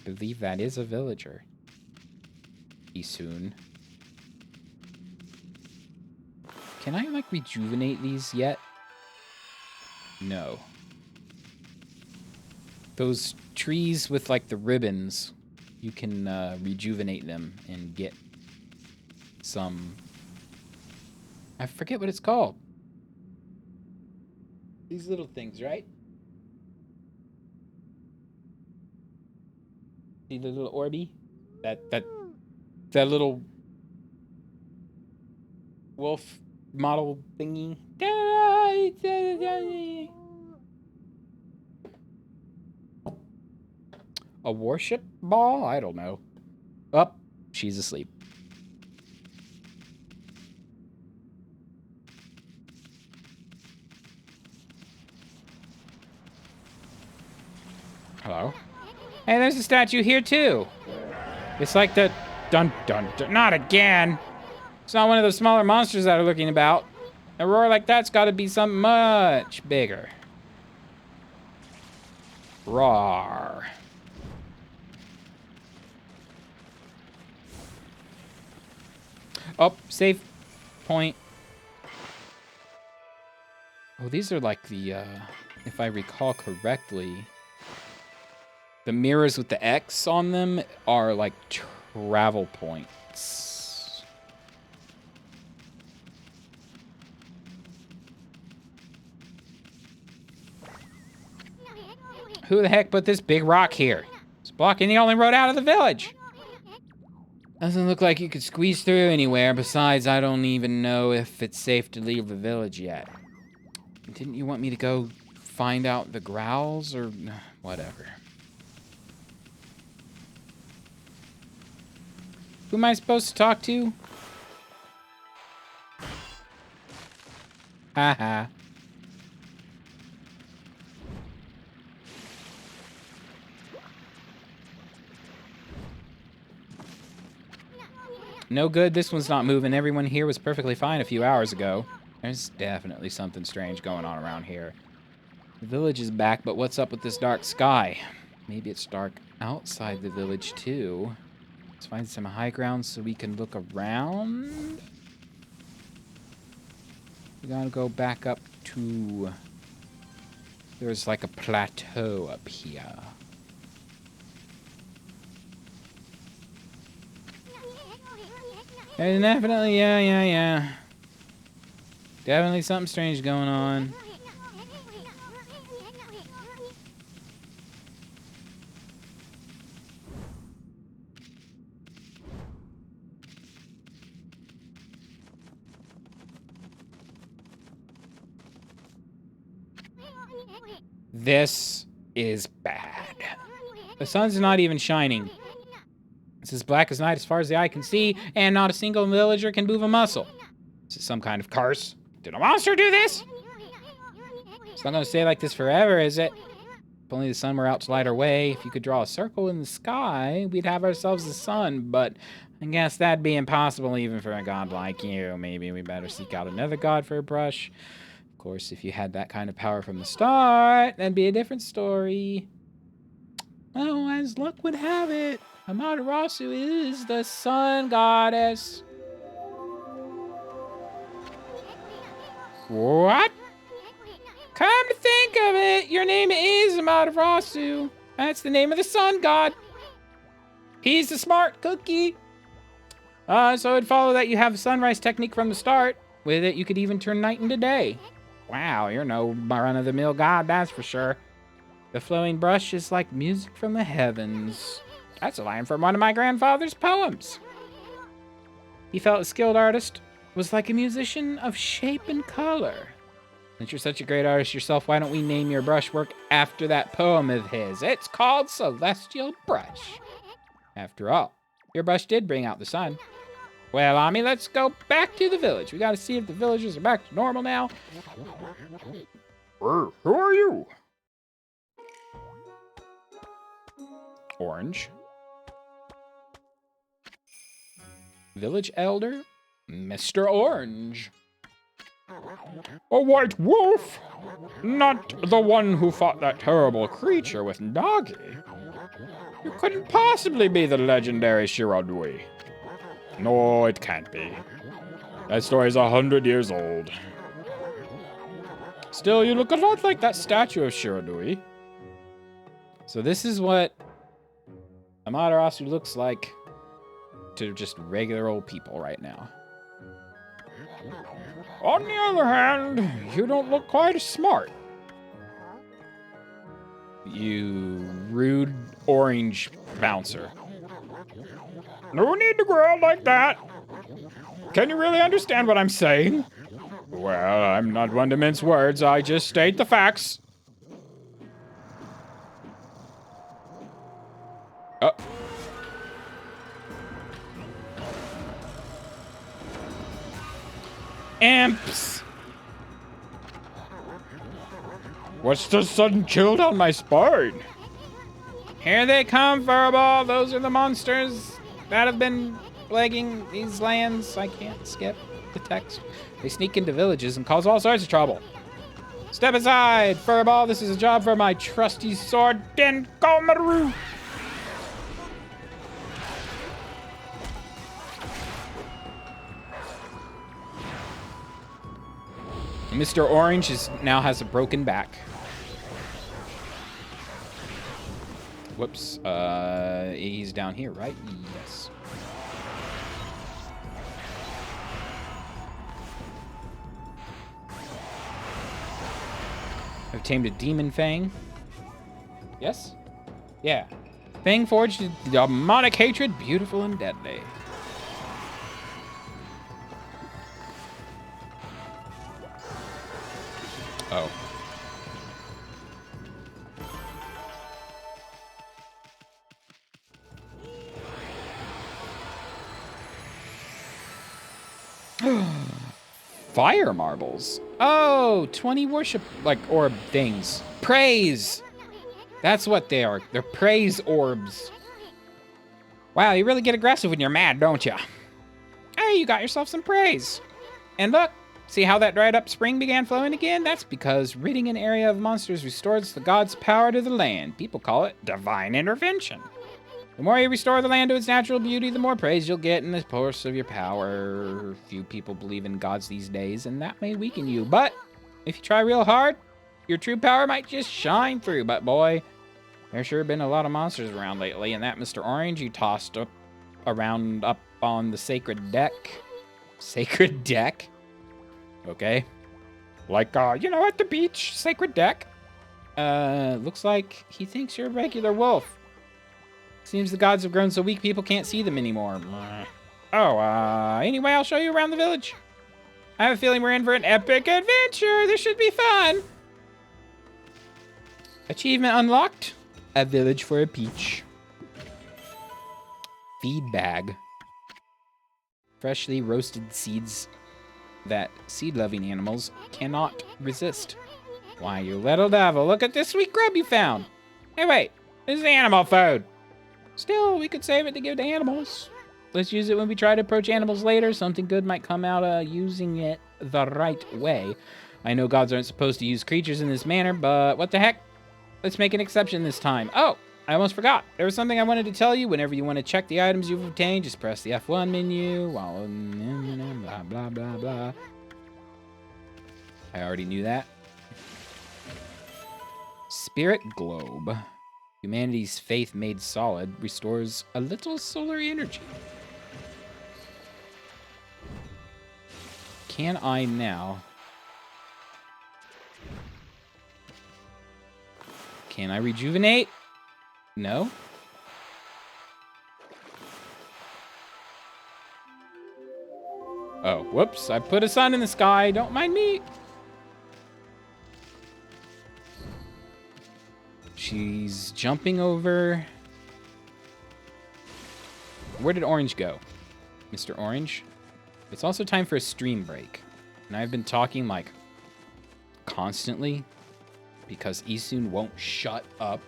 believe that is a villager. Soon. Can I, like, rejuvenate these yet? No. Those trees with, like, the ribbons, you can rejuvenate them and get some... I forget what it's called. These little things, right? See the little Orby? That little wolf model thingy. A worship ball? I don't know. Oh, she's asleep. Hello? Hey, there's a statue here too. It's like the not again. It's not one of those smaller monsters that are looking about. A roar like that's got to be something much bigger. Roar. Oh, save point. Oh, these are like the, if I recall correctly, the mirrors with the X on them are like travel points. Who the heck put this big rock here? It's blocking the only road out of the village. Doesn't look like you could squeeze through anywhere. Besides, I don't even know if it's safe to leave the village yet. Didn't you want me to go find out the growls or whatever? Who am I supposed to talk to? Haha. No good, this one's not moving. Everyone here was perfectly fine a few hours ago. There's definitely something strange going on around here. The village is back, but what's up with this dark sky? Maybe it's dark outside the village, too. Let's find some high ground so we can look around. We gotta go back up to... There's like a plateau up here. There's definitely, yeah. Definitely something strange going on. This is bad. The sun's not even shining. It's as black as night as far as the eye can see, and not a single villager can move a muscle. Is it some kind of curse? Did a monster do this? It's not gonna stay like this forever, is it? If only the sun were out to light our way. If you could draw a circle in the sky, we'd have ourselves the sun, but I guess that'd be impossible even for a god like you. Maybe we better seek out another god for a brush. Of course, if you had that kind of power from the start, that'd be a different story. Oh, as luck would have it, Amaterasu is the sun goddess. What? Come to think of it, your name is Amaterasu. That's the name of the sun god. He's the smart cookie. So it'd follow that you have the sunrise technique from the start. With it, you could even turn night into day. Wow, you're no run-of-the-mill god, that's for sure. The flowing brush is like music from the heavens. That's a line from one of my grandfather's poems. He felt a skilled artist was like a musician of shape and color. Since you're such a great artist yourself, why don't we name your brushwork after that poem of his? It's called Celestial Brush. After all, your brush did bring out the sun. Well, Ami, let's go back to the village. We gotta see if the villagers are back to normal now. Who are you? Orange. Village Elder, Mr. Orange. A white wolf? Not the one who fought that terrible creature with Nagi. You couldn't possibly be the legendary Shirodui. No, it can't be. That story's 100 years old. Still, you look a lot like that statue of Shirodui. So this is what Amaterasu looks like to just regular old people right now. On the other hand, you don't look quite as smart. You rude orange bouncer. No need to growl like that. Can you really understand what I'm saying? Well, I'm not one to mince words. I just state the facts. Imps! What's the sudden chill down my spine? Here they come, Furball. Those are the monsters that have been plaguing these lands. I can't skip the text. They sneak into villages and cause all sorts of trouble. Step aside, Furball. This is a job for my trusty sword, Denkomaru. Mr. Orange now has a broken back. Whoops. He's down here, right? Yes. I've tamed a demon fang. Yes? Yeah. Fang forged demonic hatred, beautiful and deadly. Oh. Fire marbles. Oh, 20 worship, like, orb things. Praise. That's what they are. They're praise orbs. Wow, you really get aggressive when you're mad, don't you? Hey, you got yourself some praise. And look, see how that dried up spring began flowing again? That's because ridding an area of monsters restores the god's power to the land. People call it divine intervention. The more you restore the land to its natural beauty, the more praise you'll get in the course of your power. Few people believe in gods these days, and that may weaken you. But if you try real hard, your true power might just shine through. But boy, there's sure been a lot of monsters around lately, and that Mr. Orange you tossed up around up on the sacred deck. Sacred deck? Okay. Like, you know, at the beach, sacred deck. Looks like he thinks you're a regular wolf. Seems the gods have grown so weak people can't see them anymore. Oh, anyway, I'll show you around the village. I have a feeling we're in for an epic adventure. This should be fun. Achievement unlocked. A village for a peach. Feed bag. Freshly roasted seeds that seed-loving animals cannot resist. Why, you little devil, look at this sweet grub you found. Hey, wait, this is animal food. Still, we could save it to give to animals. Let's use it when we try to approach animals later. Something good might come out of using it the right way. I know gods aren't supposed to use creatures in this manner, but what the heck? Let's make an exception this time. Oh, I almost forgot. There was something I wanted to tell you. Whenever you want to check the items you've obtained, just press the F1 menu while blah, blah, blah, blah. I already knew that. Spirit Globe. Humanity's faith made solid restores a little solar energy. Can I now? Can I rejuvenate? No. Oh, whoops. I put a sun in the sky. Don't mind me. She's jumping over. Where did Orange go? Mr. Orange? It's also time for a stream break. And I've been talking, like, constantly because Isun won't shut up.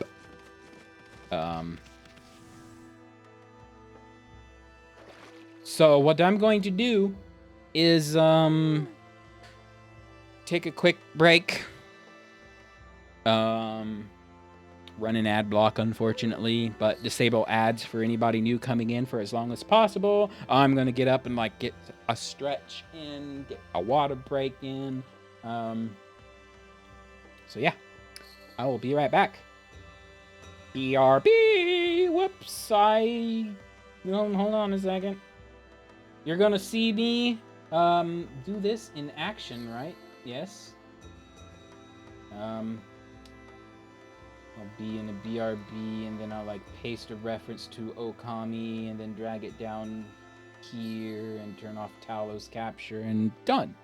So what I'm going to do is take a quick break. Run an ad block, unfortunately, but disable ads for anybody new coming in for as long as possible. I'm gonna get up and like get a stretch in, get a water break in. So yeah, I will be right back. BRB. Whoops, hold on a second. You're gonna see me do this in action, right? Yes. I'll be in a BRB, and then I'll like paste a reference to Okami, and then drag it down here, and turn off Talos capture, and done.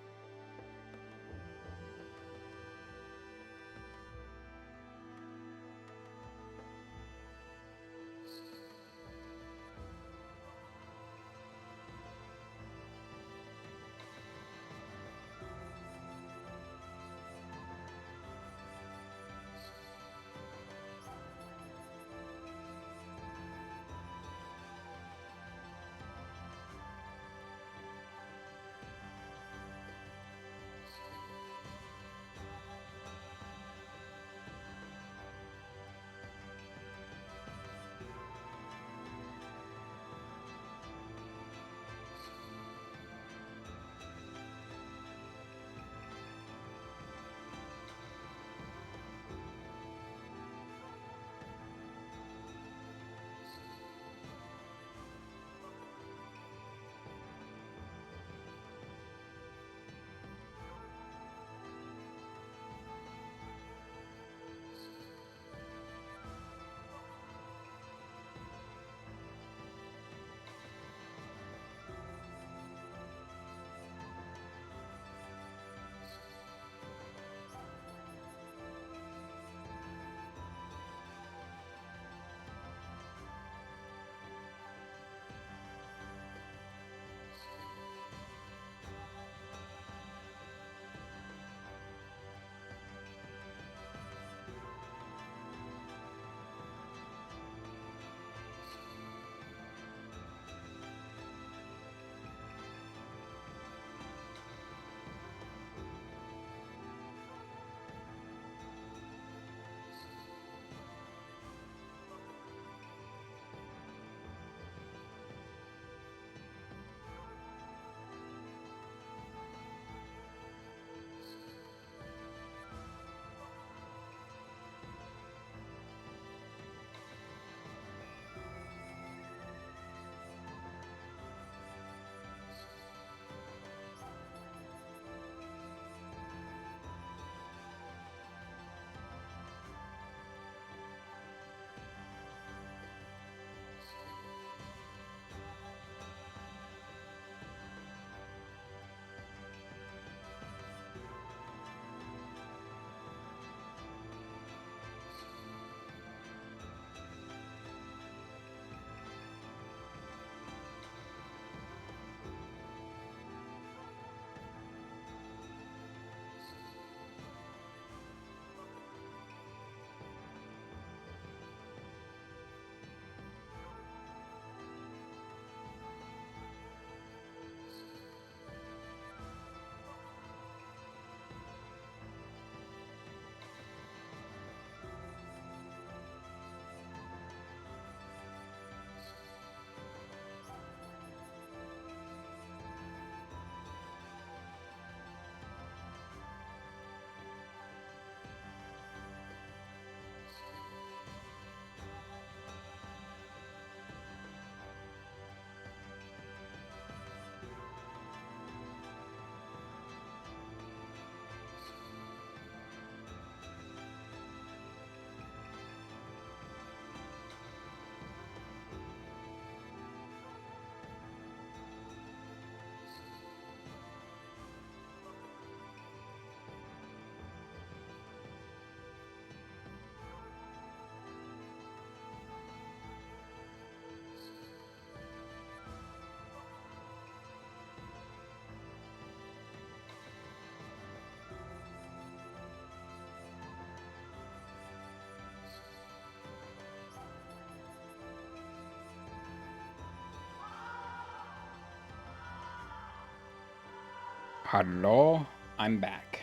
Hello, I'm back.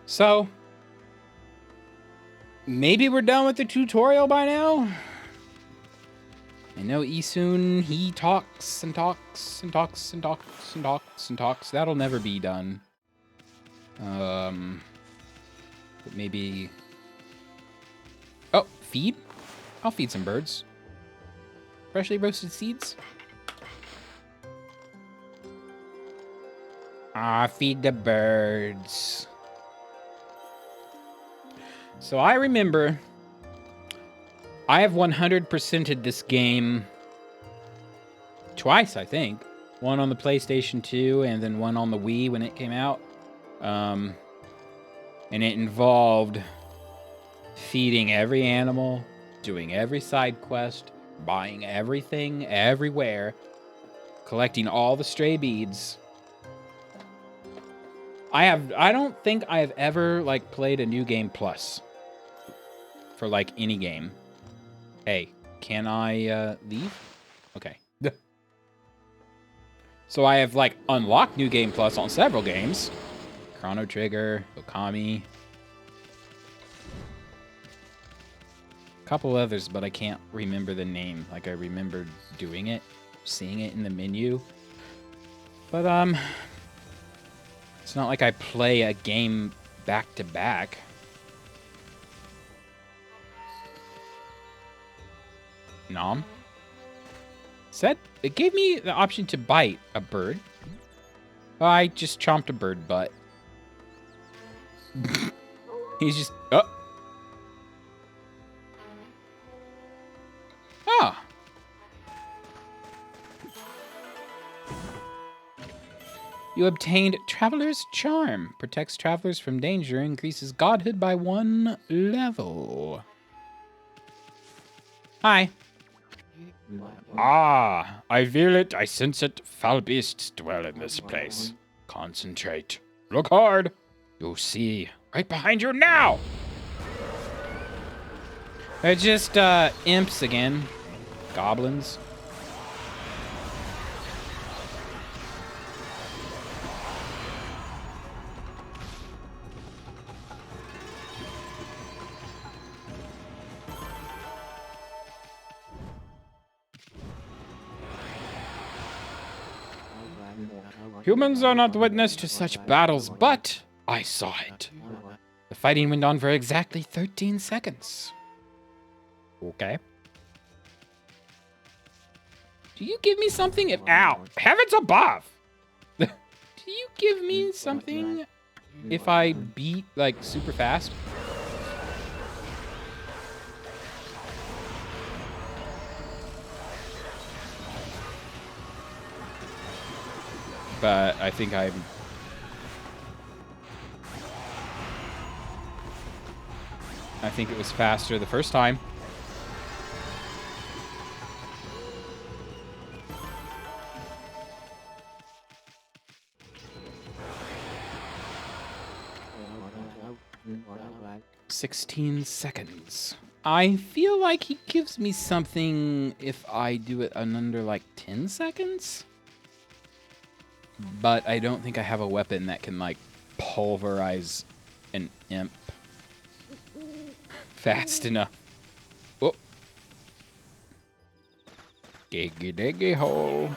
So, maybe we're done with the tutorial by now? I know Isun, he talks and talks and talks and talks and talks and talks. That'll never be done. But maybe... Oh, feed? I'll feed some birds. Freshly roasted seeds? Ah, feed the birds. So I remember I have 100%ed this game twice, I think. One on the PlayStation 2 and then one on the Wii when it came out. And it involved feeding every animal, doing every side quest, buying everything, everywhere, collecting all the stray beads. I don't think I have ever, like, played a New Game Plus for, like, any game. Hey, can I, leave? Okay. So I have, like, unlocked New Game Plus on several games. Chrono Trigger, Okami. A couple others, but I can't remember the name. Like, I remember doing it, seeing it in the menu. But, it's not like I play a game back to back. Nom. Said it gave me the option to bite a bird. I just chomped a bird butt. He's just... Oh. Ah. You obtained Traveler's Charm. Protects travelers from danger. Increases godhood by 1 level. Hi. Ah, I feel it, I sense it. Foul beasts dwell in this place. Concentrate. Look hard. You'll see. Right behind you now! They're just, imps again. Goblins. Humans are not witness to such battles, but I saw it. The fighting went on for exactly 13 seconds. Okay. Do you give me something if... Ow! Heavens above! Do you give me something if I beat, like, super fast? But I think I think it was faster the first time. "16 seconds. I feel like he gives me something if I do it in under, like, 10 seconds? But I don't think I have a weapon that can, like, pulverize an imp fast enough. Oh. Diggy diggy hole.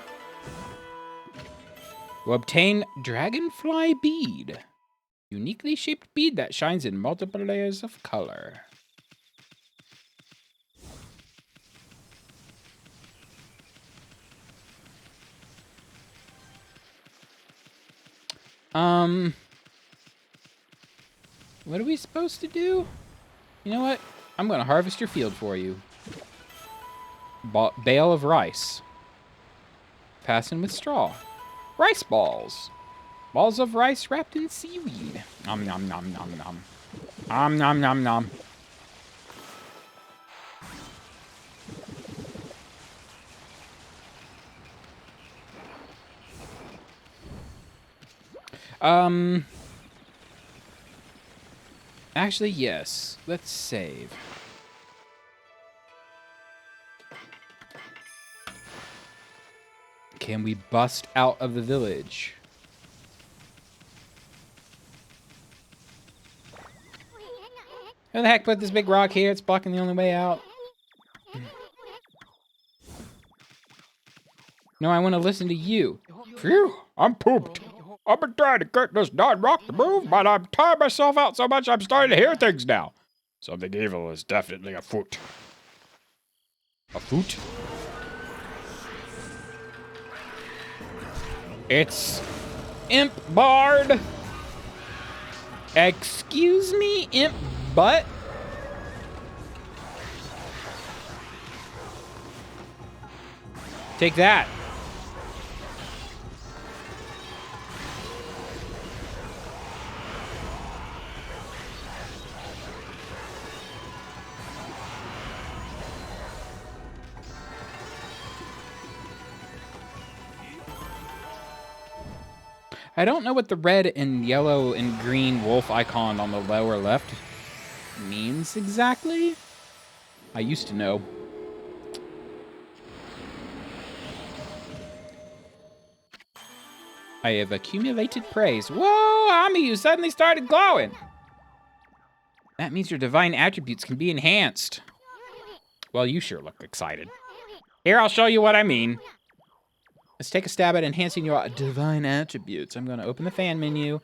You obtain Dragonfly Bead. Uniquely shaped bead that shines in multiple layers of color. What are we supposed to do? You know what? I'm gonna harvest your field for you. Bale of rice. Fasten with straw. Rice balls. Balls of rice wrapped in seaweed. Nom nom nom nom nom. Nom nom nom nom. Actually, yes. Let's save. Can we bust out of the village? Who the heck put this big rock here? It's blocking the only way out. No, I want to listen to you. Phew, I'm pooped. I've been trying to get this darn rock to move, but I'm tired myself out so much I'm starting to hear things now. Something evil is definitely afoot. Afoot? It's Imp Bard. Excuse me, Imp Butt? Take that. I don't know what the red and yellow and green wolf icon on the lower left means exactly. I used to know. I have accumulated praise. Whoa, Ami, you suddenly started glowing. That means your divine attributes can be enhanced. Well, you sure look excited. Here, I'll show you what I mean. Let's take a stab at enhancing your divine attributes. I'm going to open the fan menu.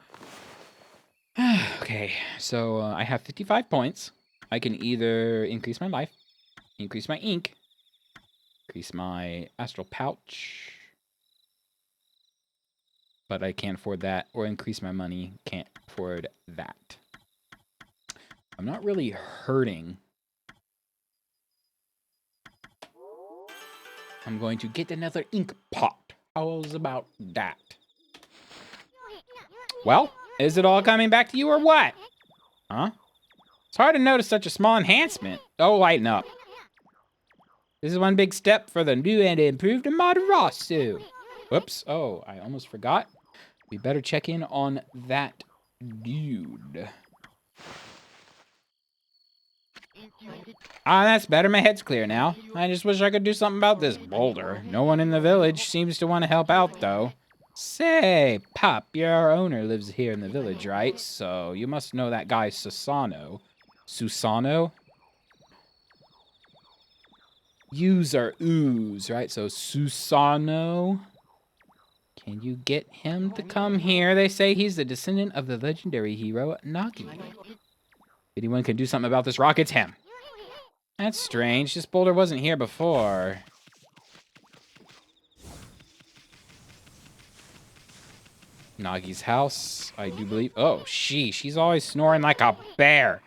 Okay, so I have 55 points. I can either increase my life, increase my ink, increase my Astral Pouch, but I can't afford that, or increase my money, can't afford that. I'm not really hurting. I'm going to get another ink pot. How's about that? Well, is it all coming back to you or what? Huh? It's hard to notice such a small enhancement. Oh, lighten up. This is one big step for the new and improved Amaterasu. Whoops. Oh, I almost forgot. We better check in on that dude. Ah, that's better. My head's clear now. I just wish I could do something about this boulder. No one in the village seems to want to help out, though. Say, Pop, your owner lives here in the village, right? So you must know that guy Susano. Susano? U's are ooze, right? So Susano. Can you get him to come here? They say he's the descendant of the legendary hero Nagi. If anyone can do something about this rock, it's him. That's strange. This boulder wasn't here before. Nagi's house, I do believe. Oh, she's always snoring like a bear.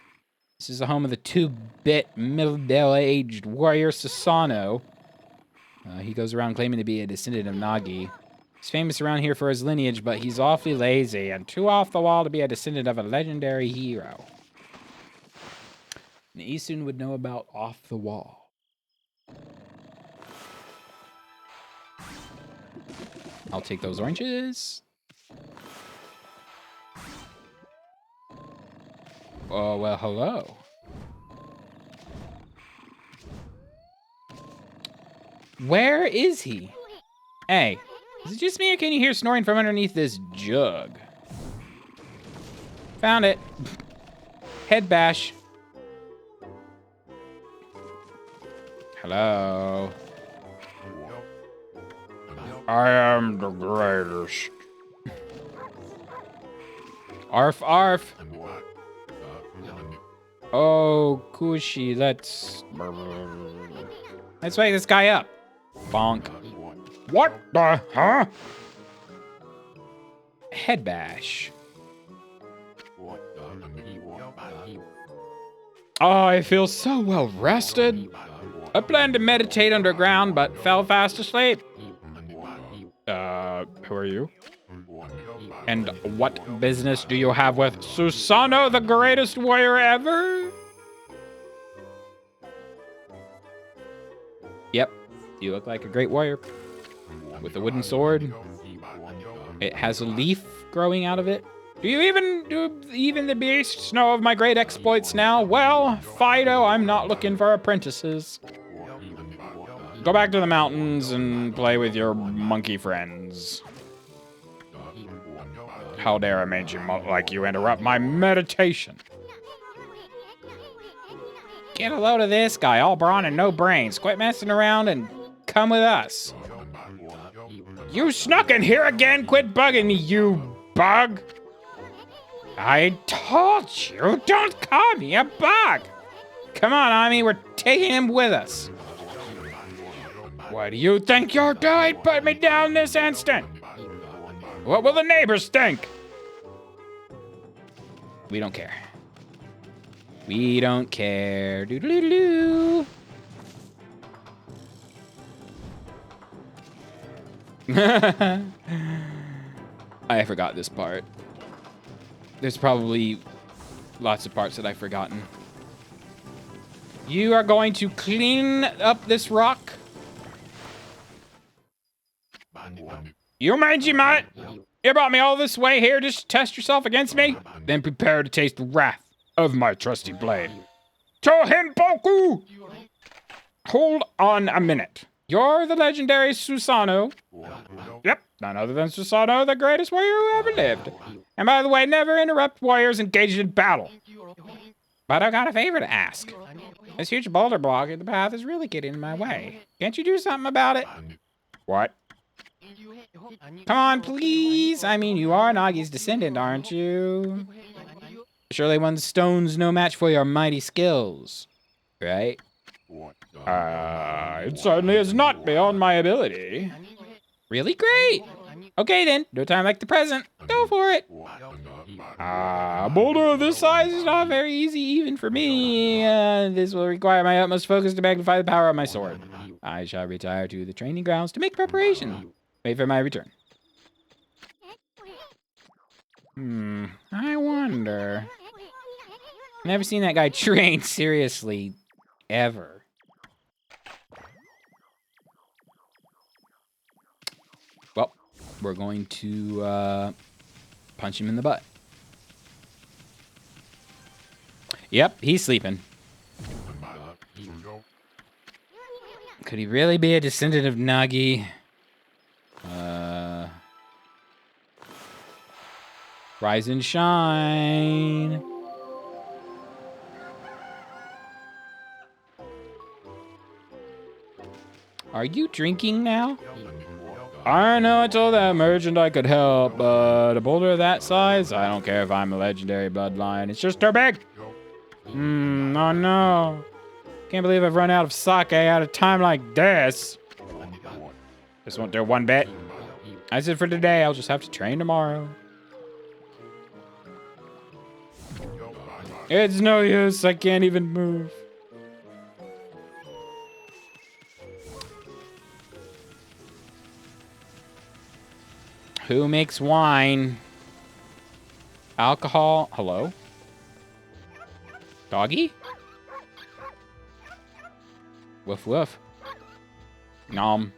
This is the home of the 2-bit middle-aged warrior Susano. He goes around claiming to be a descendant of Nagi. He's famous around here for his lineage, but he's awfully lazy and too off the wall to be a descendant of a legendary hero. And Isun would know about off the wall. I'll take those oranges. Oh, well, hello. Where is he? Hey, is it just me or can you hear snoring from underneath this jug? Found it. Head bash. Hello. I am the greatest. Arf, arf. Oh, Kushi, let's wake this guy up. Bonk. What the, huh? Head bash. Oh, I feel so well rested. I planned to meditate underground, but fell fast asleep. Who are you? And what business do you have with Susano, the greatest warrior ever? Yep, you look like a great warrior. With a wooden sword. It has a leaf growing out of it. Do even the beasts know of my great exploits now? Well, Fido, I'm not looking for apprentices. Go back to the mountains and play with your monkey friends. How dare a mangy monk like you interrupt my meditation? Get a load of this guy, all brawn and no brains. Quit messing around and come with us. You snuck in here again? Quit bugging me, you bug! I told you, don't call me a bug! Come on, Ami, we're taking him with us. What do you think you're doing? Put me down this instant! What will the neighbors think? We don't care. We don't care. Doo-doo-doo-doo. I forgot this part. There's probably lots of parts that I've forgotten. You are going to clean up this rock? You mangy mutt! You brought me all this way here just to test yourself against me? Then prepare to taste the wrath of my trusty blade. Tohimboku! Hold on a minute. You're the legendary Susanoo. Yep, none other than Susanoo, the greatest warrior who ever lived. And by the way, never interrupt warriors engaged in battle. But I've got a favor to ask. This huge boulder block in the path is really getting in my way. Can't you do something about it? What? Come on, please. I mean, you are Nagi's descendant, aren't you? Surely one stone's no match for your mighty skills, right? It certainly is not beyond my ability. Really great. Okay then, no time like the present. Go for it. A boulder of this size is not very easy even for me. This will require my utmost focus to magnify the power of my sword. I shall retire to the training grounds to make preparation. Wait for my return. I wonder. Never seen that guy train seriously, ever. Well, we're going to punch him in the butt. Yep, he's sleeping. Could he really be a descendant of Nagi? Rise and shine. Are you drinking now? I know I told that merchant I could help, but a boulder of that size? I don't care if I'm a legendary bloodline. It's just too big. Oh no. Can't believe I've run out of sake at a time like this. This won't do one bit. I said for today, I'll just have to train tomorrow. It's no use, I can't even move. Who makes wine? Alcohol? Hello? Doggy? Woof woof. Nom.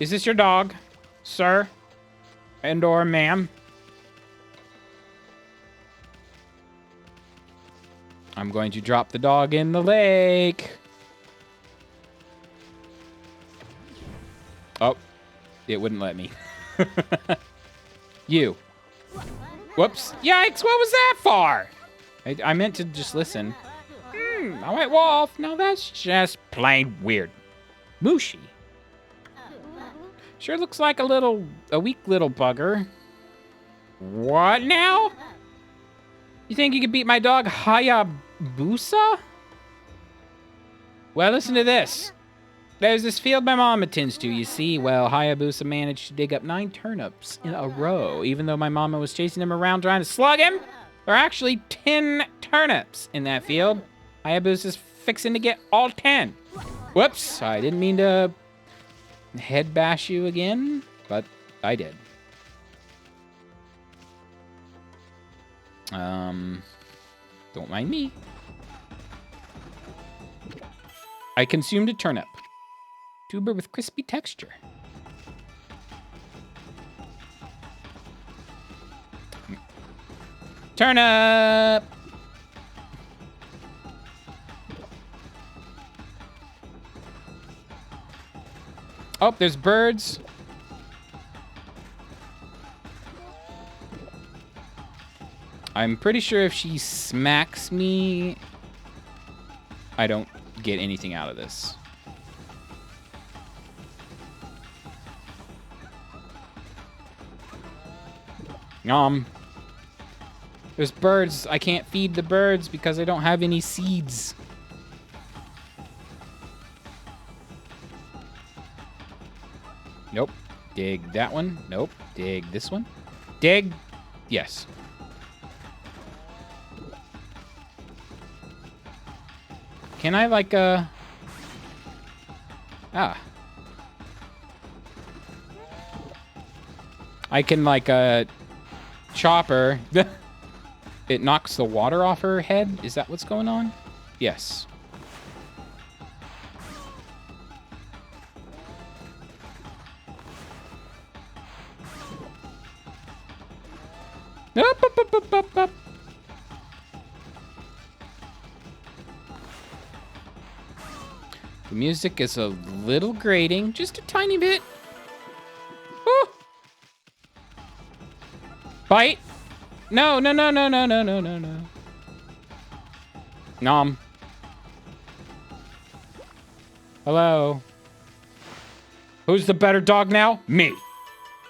Is this your dog, sir? And or ma'am? I'm going to drop the dog in the lake. Oh, it wouldn't let me. You. Whoops. Yikes, what was that for? I meant to just listen. A white wolf. Now that's just plain weird. Mushi. Sure looks like a weak little bugger. What now? You think you could beat my dog Hayabusa? Well, listen to this. There's this field my mom attends to, you see. Well, Hayabusa managed to dig up 9 turnips in a row, even though my mama was chasing him around trying to slug him. There are actually 10 turnips in that field. Hayabusa's fixing to get all 10. Whoops, I didn't mean to head bash you again, but I did. Don't mind me. I consumed a turnip. Tuber with crispy texture. Turnip! Oh, there's birds. I'm pretty sure if she smacks me, I don't get anything out of this. Nom. There's birds. I can't feed the birds because I don't have any seeds. Nope. Dig that one. Nope. Dig this one. Dig. Yes. Can I like I can like chop her. It knocks the water off her head. Is that what's going on? Yes. Up, up, up, up, up, up. The music is a little grating, just a tiny bit. Woo. Bite. No, no, no, no, no, no, no, no, no. Nom. Hello. Who's the better dog now? Me.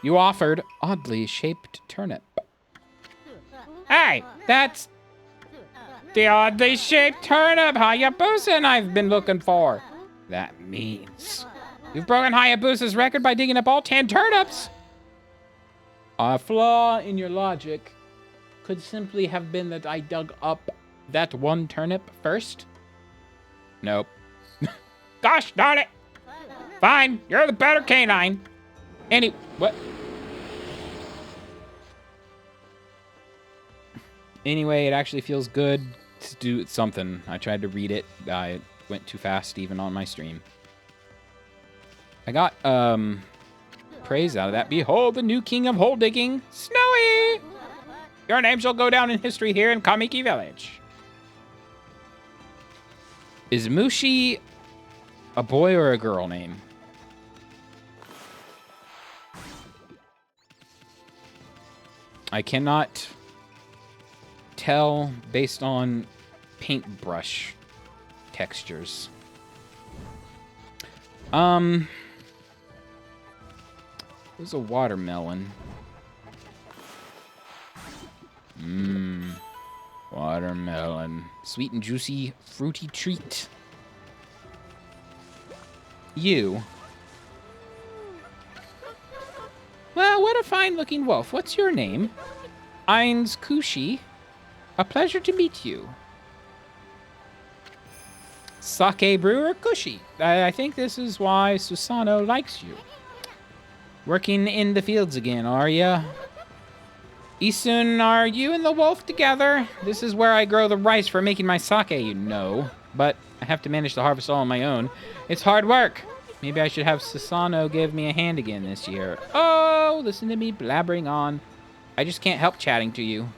You offered oddly shaped turnip. Hey, that's the oddly shaped turnip Hayabusa I've been looking for. That means you've broken Hayabusa's record by digging up all 10 turnips. A flaw in your logic could simply have been that I dug up that one turnip first. Nope. Gosh darn it. Fine, you're the better canine. What? Anyway, it actually feels good to do something. I tried to read it. I went too fast even on my stream. I got praise out of that. Behold the new king of hole digging, Snowy! Your name shall go down in history here in Kamiki Village. Is Mushi a boy or a girl name? I cannot tell based on paintbrush textures. There's a watermelon. Watermelon. Sweet and juicy, fruity treat. You. Well, what a fine-looking wolf. What's your name? Eins Kushi. A pleasure to meet you. Sake brewer Kushi. I think this is why Susano likes you. Working in the fields again, are ya? Isun, are you and the wolf together? This is where I grow the rice for making my sake, you know. But I have to manage the harvest all on my own. It's hard work. Maybe I should have Susano give me a hand again this year. Oh, listen to me blabbering on. I just can't help chatting to you.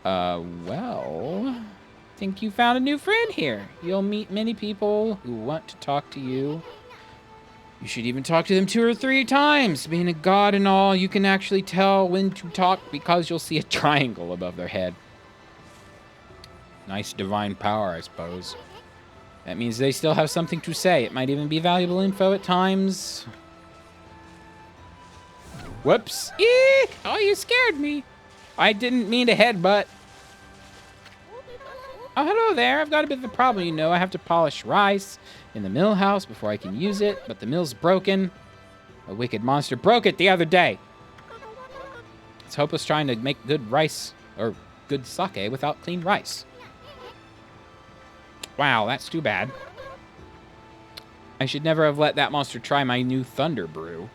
Well, I think you found a new friend here. You'll meet many people who want to talk to you. You should even talk to them 2 or 3 times. Being a god and all, you can actually tell when to talk because you'll see a triangle above their head. Nice divine power, I suppose. That means they still have something to say. It might even be valuable info at times. Whoops. Eek! Oh, you scared me. I didn't mean to headbutt. Oh, hello there. I've got a bit of a problem, you know. I have to polish rice in the mill house before I can use it, but the mill's broken. A wicked monster broke it the other day. It's hopeless trying to make good rice, or good sake, without clean rice. Wow, that's too bad. I should never have let that monster try my new Thunder Brew.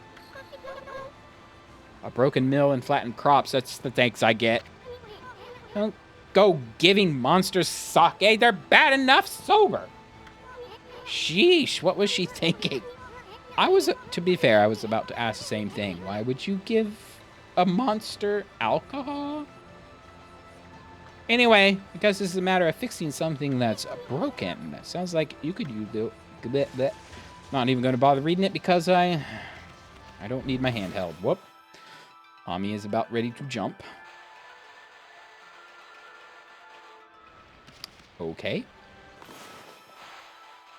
A broken mill and flattened crops, that's the thanks I get. Don't go giving monsters sake. They're bad enough sober. Sheesh, what was she thinking? To be fair, I was about to ask the same thing. Why would you give a monster alcohol? Anyway, I guess this is a matter of fixing something that's broken. Sounds like you could use Not even going to bother reading it because I don't need my handheld. Whoop. Ami is about ready to jump. Okay.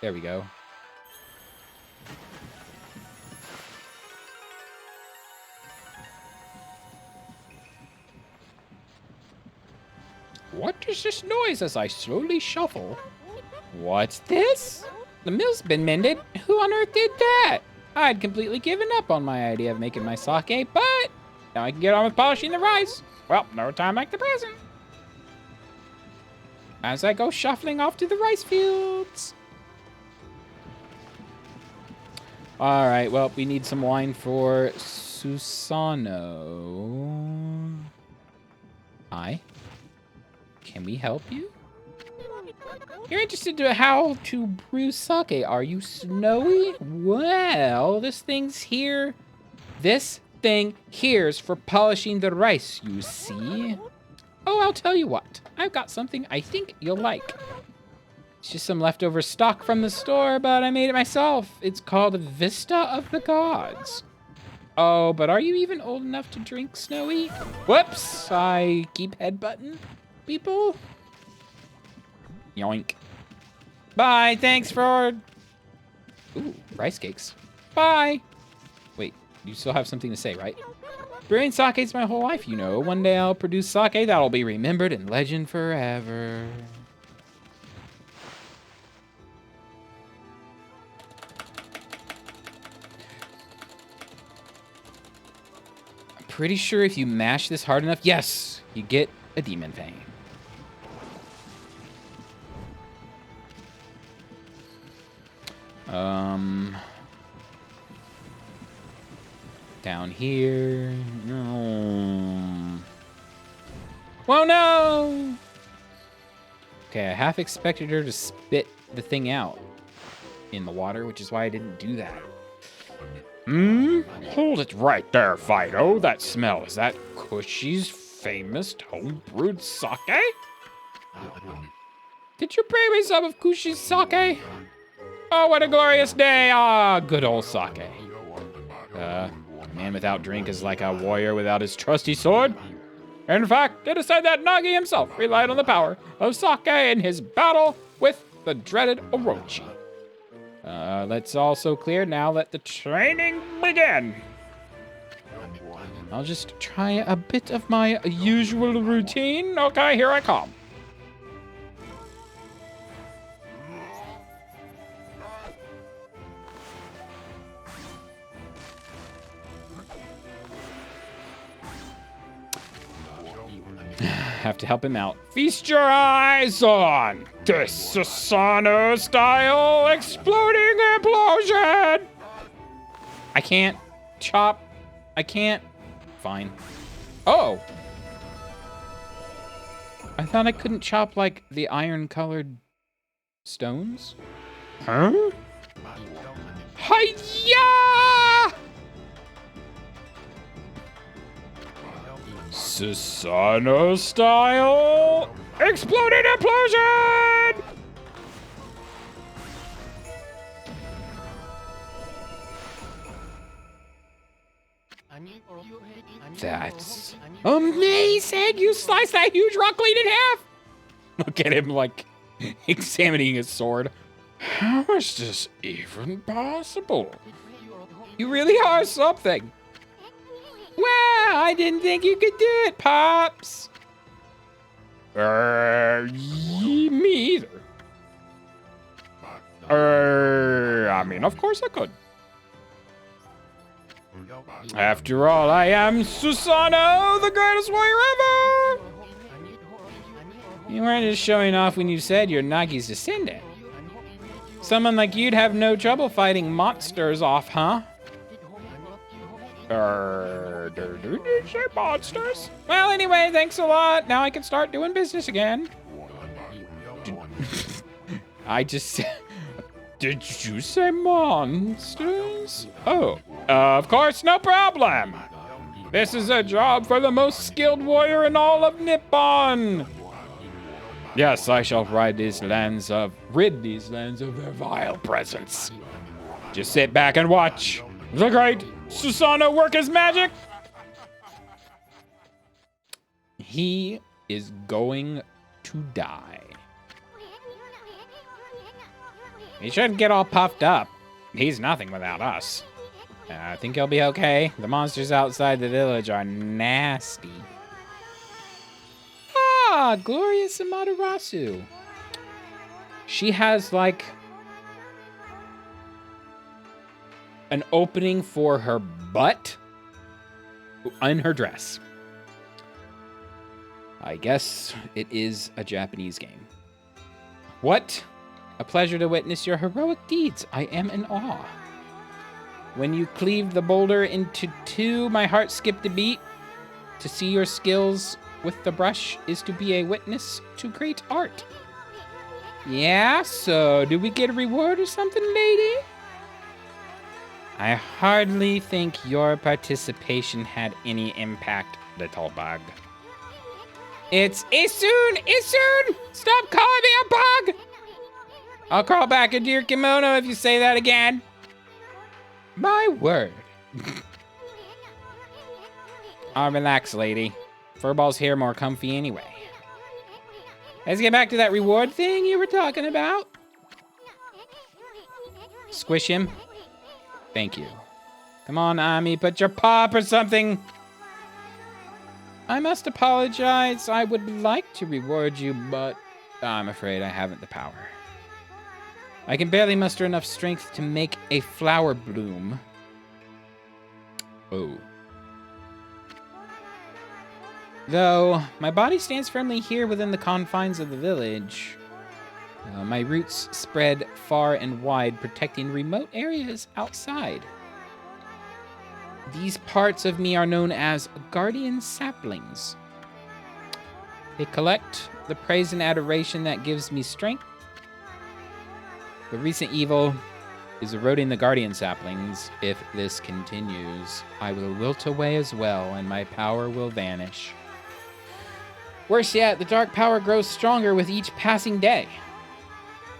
There we go. What is this noise as I slowly shuffle? What's this? The mill's been mended. Who on earth did that? I'd completely given up on my idea of making my sake, but now I can get on with polishing the rice. Well, no time like the present. As I go shuffling off to the rice fields. All right, well, we need some wine for Susano. Hi. Can we help you? You're interested in how to brew sake, are you, Snowy? Well, this thing here's for polishing the rice, you see. Oh, I'll tell you what. I've got something I think you'll like. It's just some leftover stock from the store, but I made it myself. It's called Vista of the Gods. Oh, but are you even old enough to drink, Snowy? Whoops, I keep headbutting people. Yoink. Bye, thanks for... Ooh, rice cakes. Bye. Wait, you still have something to say, right? Brewing sake's my whole life, you know. One day I'll produce sake that'll be remembered in legend forever. I'm pretty sure if you mash this hard enough, yes, you get a demon fang. Down here. No. Whoa, no! Okay, I half expected her to spit the thing out in the water, which is why I didn't do that. Hold it right there, Fido. That smell. Is that Cushy's famous home-brewed sake? Did you bring me some of Kushi's sake? Oh, what a glorious day! Ah, good old sake. A man without drink is like a warrior without his trusty sword. In fact, it is said that Nagi himself relied on the power of sake in his battle with the dreaded Orochi. Let's also clear now. Let the training begin. I'll just try a bit of my usual routine. Okay, here I come. Have to help him out. Feast your eyes on this Susano style exploding implosion! I can't chop. I can't. Fine. Oh! I thought I couldn't chop, like, the iron-colored stones? Huh? Hi-ya! Susano style exploding implosion! That's amazing! You sliced that huge rock clean in half! Look at him, like, examining his sword. How is this even possible? You really are something. Wow, I didn't think you could do it, Pops. Me either. I mean, of course I could. After all, I am Susano, the greatest warrior ever! You weren't just showing off when you said you're Nagi's descendant. Someone like you'd have no trouble fighting monsters off, huh? Did you say monsters? Well, anyway, thanks a lot. Now I can start doing business again. I just... Did you say monsters? Oh, of course, no problem. This is a job for the most skilled warrior in all of Nippon. Yes, I shall rid these lands of their vile presence. Just sit back and watch the great Susanoo work his magic. He is going to die. He shouldn't get all puffed up. He's nothing without us. I think he'll be okay. The monsters outside the village are nasty. Ah, glorious Amaterasu. She has, like, an opening for her butt in her dress. I guess it is a Japanese game. What? A pleasure to witness your heroic deeds. I am in awe. When you cleaved the boulder into two, my heart skipped a beat. To see your skills with the brush is to be a witness to great art. Yeah, so do we get a reward or something, lady? I hardly think your participation had any impact, little bug. It's Isun! Isun! Stop calling me a bug! I'll crawl back into your kimono if you say that again. My word. Relax, lady. Furball's here more comfy anyway. Let's get back to that reward thing you were talking about. Squish him. Thank you. Come on, Ami, put your paw up or something. I must apologize. I would like to reward you, but I'm afraid I haven't the power. I can barely muster enough strength to make a flower bloom. Oh. Though, my body stands firmly here within the confines of the village. My roots spread far and wide, protecting remote areas outside. These parts of me are known as guardian saplings. They collect the praise and adoration that gives me strength. The recent evil is eroding the guardian saplings. If this continues, I will wilt away as well, and my power will vanish. Worse yet, the dark power grows stronger with each passing day.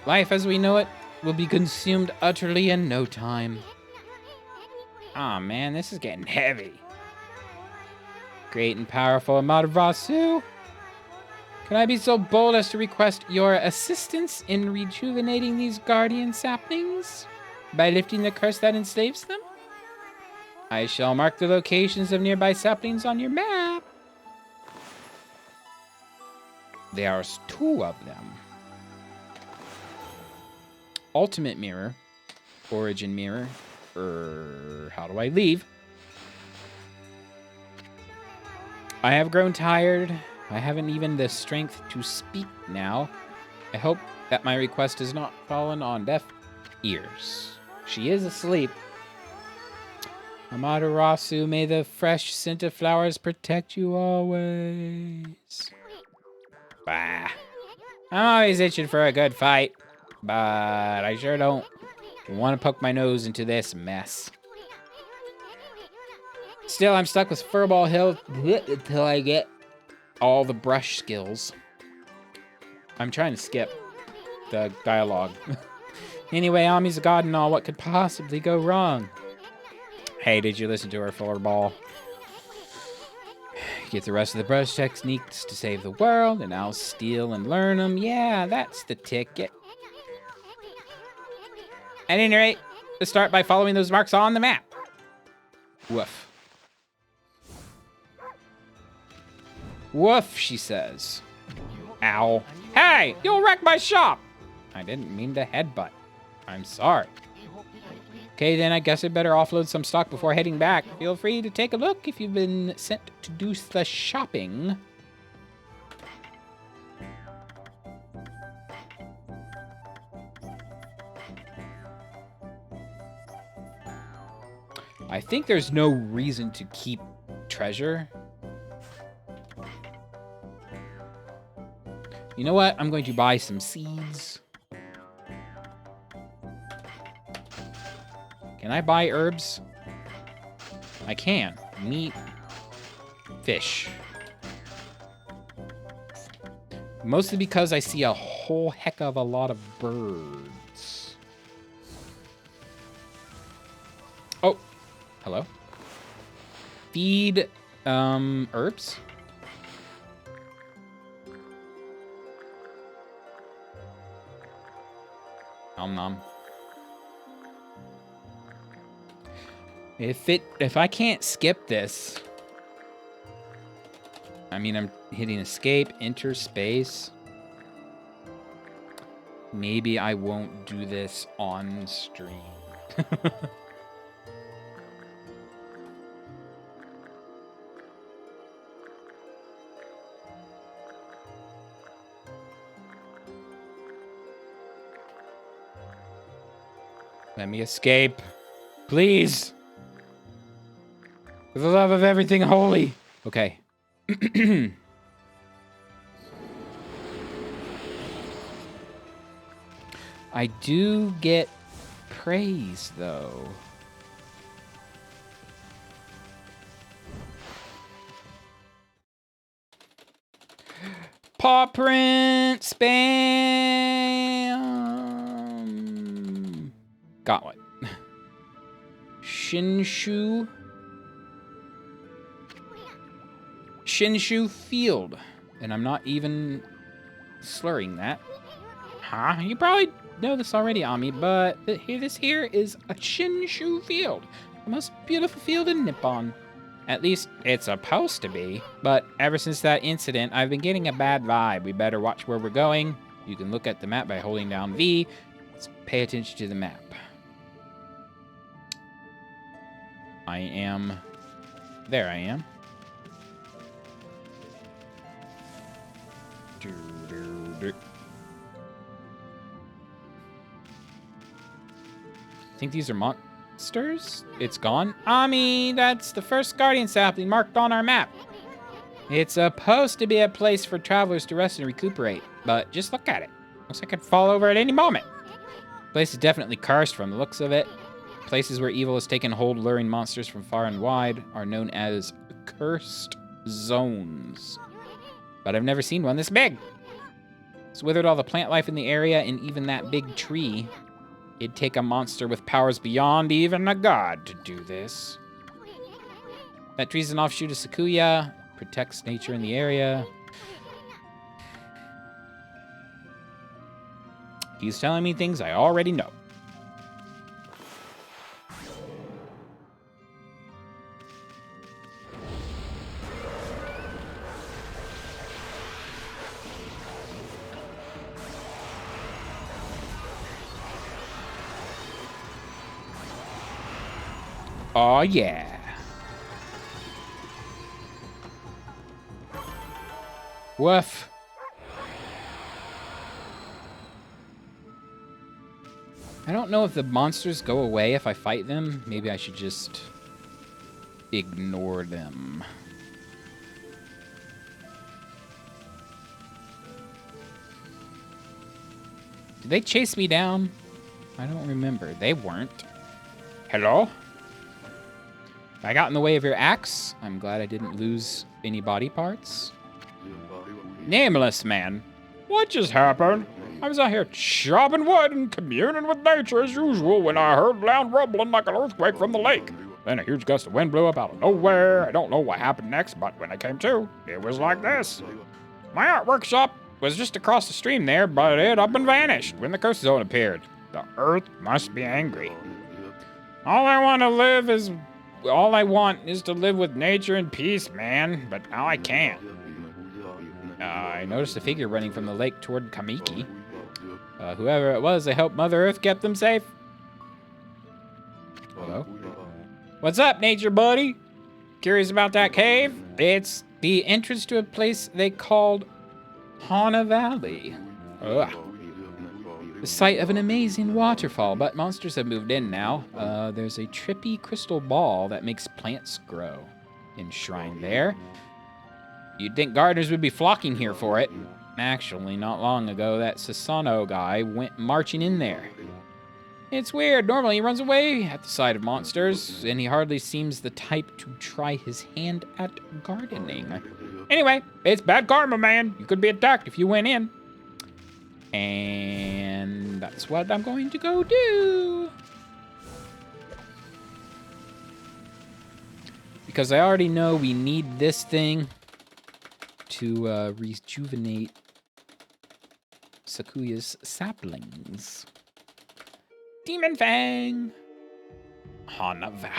Life as we know it will be consumed utterly in no time. Aw, man, this is getting heavy. Great and powerful Amaterasu, can I be so bold as to request your assistance in rejuvenating these guardian saplings by lifting the curse that enslaves them? I shall mark the locations of nearby saplings on your map. There's 2 of them. Ultimate mirror, origin mirror, how do I leave? I have grown tired. I haven't even the strength to speak now. I hope that my request has not fallen on deaf ears. She is asleep. Amaterasu, may the fresh scent of flowers protect you always. Bah. I'm always itching for a good fight, but I sure don't want to poke my nose into this mess. Still, I'm stuck with Furball Hill until I get all the brush skills. I'm trying to skip the dialogue. Anyway, Ami's a god and all. What could possibly go wrong? Hey, did you listen to her, Furball? Get the rest of the brush techniques to save the world, and I'll steal and learn them. Yeah, that's the ticket. At any rate, let's start by following those marks on the map. Woof. Woof, she says. Ow. Hey, you'll wreck my shop! I didn't mean to headbutt. I'm sorry. Okay, then I guess I better offload some stock before heading back. Feel free to take a look if you've been sent to do the shopping. I think there's no reason to keep treasure. You know what? I'm going to buy some seeds. Can I buy herbs? I can. Meat. Fish. Mostly because I see a whole heck of a lot of birds. Hello? Feed, herbs? Nom nom. If I can't skip this, I mean, I'm hitting escape, enter space. Maybe I won't do this on stream. Let me escape. Please. For the love of everything holy. Okay. I do get praise, though. Paw print spam. Got one. Shinshu Field. And I'm not even slurring that. Huh? You probably know this already, Ami, but this here is a Shinshu Field. The most beautiful field in Nippon. At least it's supposed to be. But ever since that incident, I've been getting a bad vibe. We better watch where we're going. You can look at the map by holding down V. Let's pay attention to the map. There I am. I think these are monsters? It's gone? Ami, that's the first guardian sapling marked on our map. It's supposed to be a place for travelers to rest and recuperate, but just look at it. Looks like it could fall over at any moment. The place is definitely cursed from the looks of it. Places where evil has taken hold, luring monsters from far and wide, are known as cursed zones. But I've never seen one this big. It's withered all the plant life in the area, and even that big tree. It'd take a monster with powers beyond even a god to do this. That tree's an offshoot of Sakuya, protects nature in the area. He's telling me things I already know. Oh yeah. Woof. I don't know if the monsters go away if I fight them. Maybe I should just ignore them. Did they chase me down? I don't remember. They weren't. Hello? I got in the way of your axe. I'm glad I didn't lose any body parts. Nameless man. What just happened? I was out here chopping wood and communing with nature as usual when I heard loud rumbling like an earthquake from the lake. Then a huge gust of wind blew up out of nowhere. I don't know what happened next, but when I came to, it was like this. My art workshop was just across the stream there, but it up and vanished when the coast zone appeared. The earth must be angry. All I want is to live with nature in peace, man, but now I can't. I noticed a figure running from the lake toward Kamiki. Whoever it was, I hope Mother Earth kept them safe. Hello? What's up, nature buddy? Curious about that cave? It's the entrance to a place they called Hana Valley. Ugh. The site of an amazing waterfall, but monsters have moved in now. There's a trippy crystal ball that makes plants grow enshrined there. You'd think gardeners would be flocking here for it. Actually, not long ago, that Sasano guy went marching in there. It's weird. Normally, he runs away at the sight of monsters, and he hardly seems the type to try his hand at gardening. Anyway, it's bad karma, man. You could be attacked if you went in. And that's what I'm going to go do. Because I already know we need this thing to rejuvenate Sakuya's saplings. Demon Fang! Hana Valley.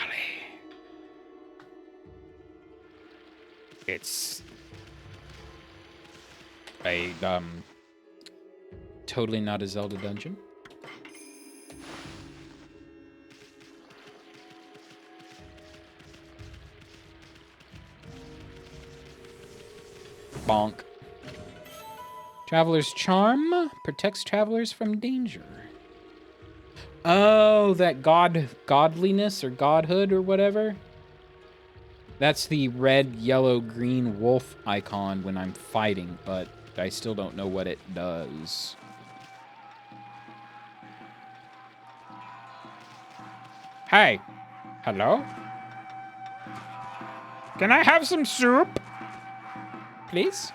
It's a, totally not a Zelda dungeon. Bonk. Traveler's Charm protects travelers from danger. Oh, that godliness or godhood or whatever. That's the red, yellow, green wolf icon when I'm fighting, but I still don't know what it does. Hey. Hello? Can I have some soup? Please?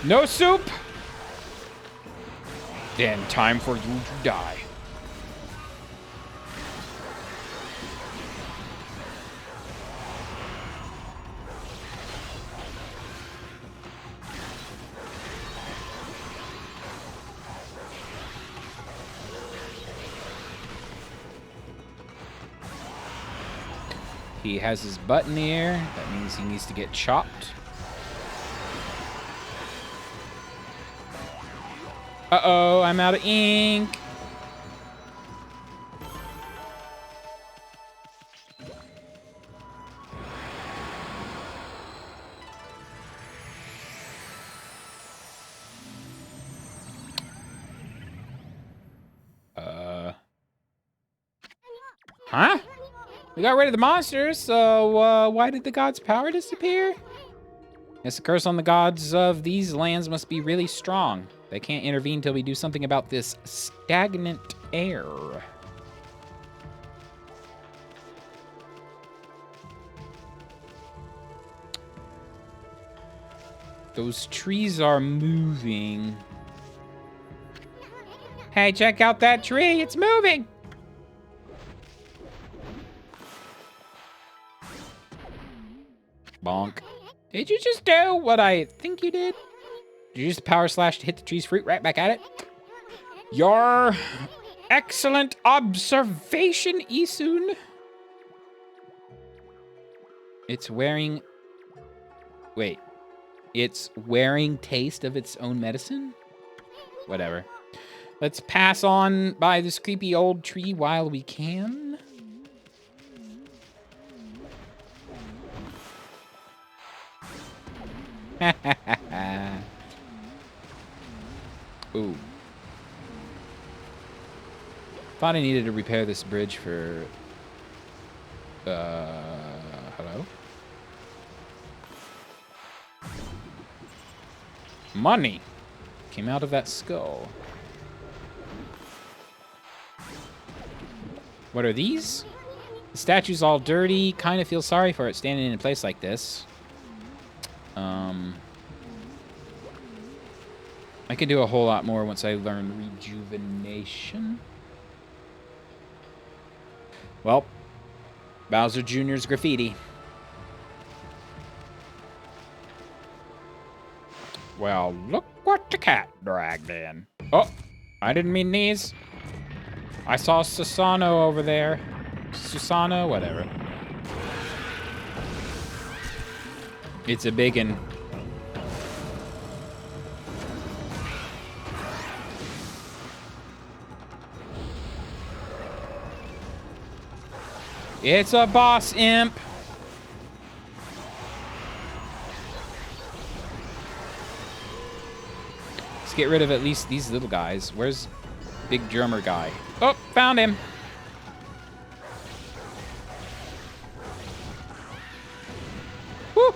No soup? Then time for you to die. He has his butt in the air. That means he needs to get chopped. Uh-oh, I'm out of ink. Huh? We got rid of the monsters, so why did the gods' power disappear? Guess the curse on the gods of these lands must be really strong. They can't intervene till we do something about this stagnant air. Those trees are moving. Hey, check out that tree, it's moving! Bonk. Did you just do what I think you did? Did you use the power slash to hit the tree's fruit right back at it? Your excellent observation, Isun. It's wearing... Wait. It's wearing taste of its own medicine? Whatever. Let's pass on by this creepy old tree while we can. Ooh. Thought I needed to repair this bridge for... hello? Money came out of that skull. What are these? The statue's all dirty. Kind of feel sorry for it standing in a place like this. I can do a whole lot more once I learn Rejuvenation. Well, Bowser Jr.'s graffiti. Well, look what the cat dragged in. Oh, I didn't mean these. I saw Susano over there. Susano, whatever. It's a biggin. It's a boss imp. Let's get rid of at least these little guys. Where's big drummer guy? Oh, found him. Woo.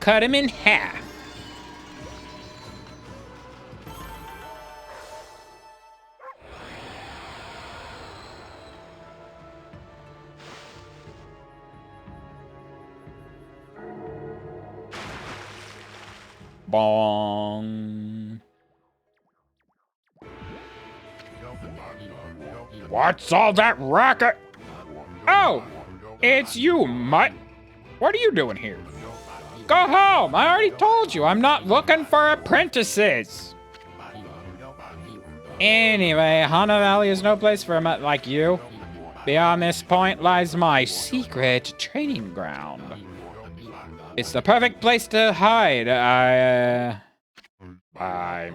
Cut him in half. Bong. What's all that racket? Oh, it's you, mutt. What are you doing here? Go home. I already told you I'm not looking for apprentices. Anyway, Hana Valley is no place for a mutt like you. Beyond this point lies my secret training ground. It's the perfect place to hide. I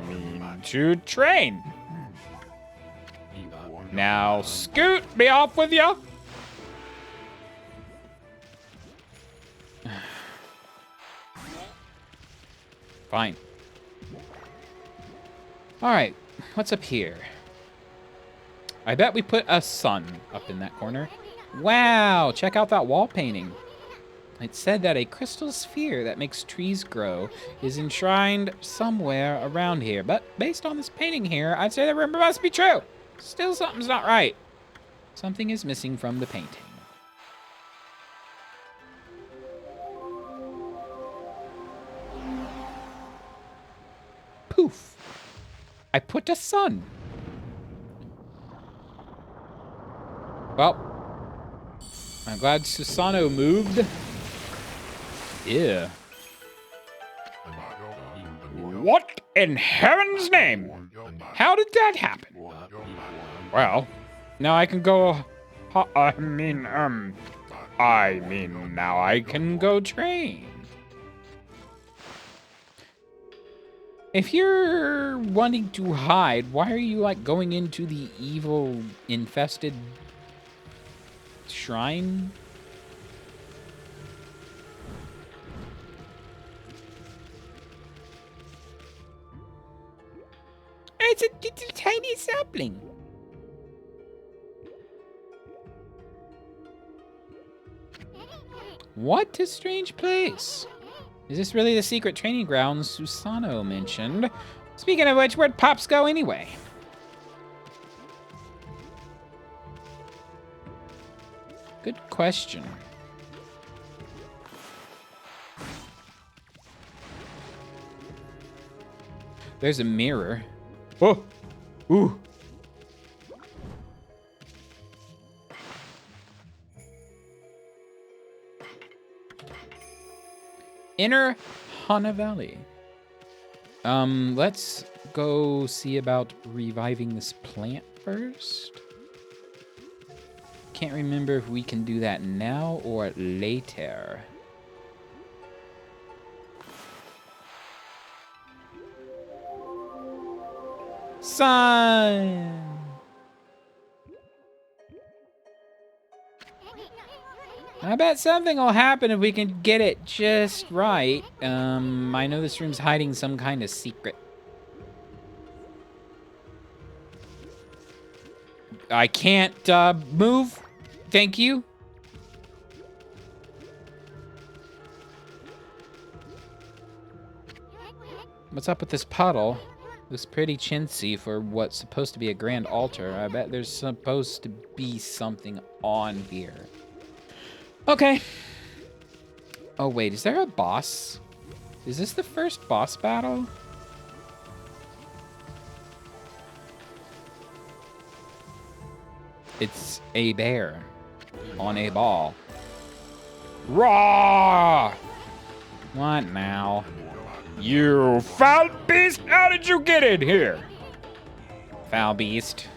mean to train. Now, scoot, be off with you. Fine. All right, what's up here? I bet we put a sun up in that corner. Wow, check out that wall painting. It said that a crystal sphere that makes trees grow is enshrined somewhere around here. But based on this painting here, I'd say the rumor must be true. Still, something's not right. Something is missing from the painting. Poof. I put a sun. Well, I'm glad Susano moved. Yeah. What in heaven's name? How did that happen? Well, now I can go. I mean, now I can go train. If you're wanting to hide, why are you like going into the evil infested shrine? It's a tiny sapling. What a strange place. Is this really the secret training grounds Susano mentioned? Speaking of which, where'd Pops go anyway? Good question. There's a mirror. Oh, ooh. Inner Hana Valley. Let's go see about reviving this plant first. Can't remember if we can do that now or later. Sun! I bet something will happen if we can get it just right. I know this room's hiding some kind of secret. I can't, move. Thank you. What's up with this puddle? Looks pretty chintzy for what's supposed to be a grand altar. I bet there's supposed to be something on here. Okay. Oh, wait, is there a boss? Is this the first boss battle? It's a bear on a ball. Raw! What now? You foul beast! How did you get in here? Foul beast.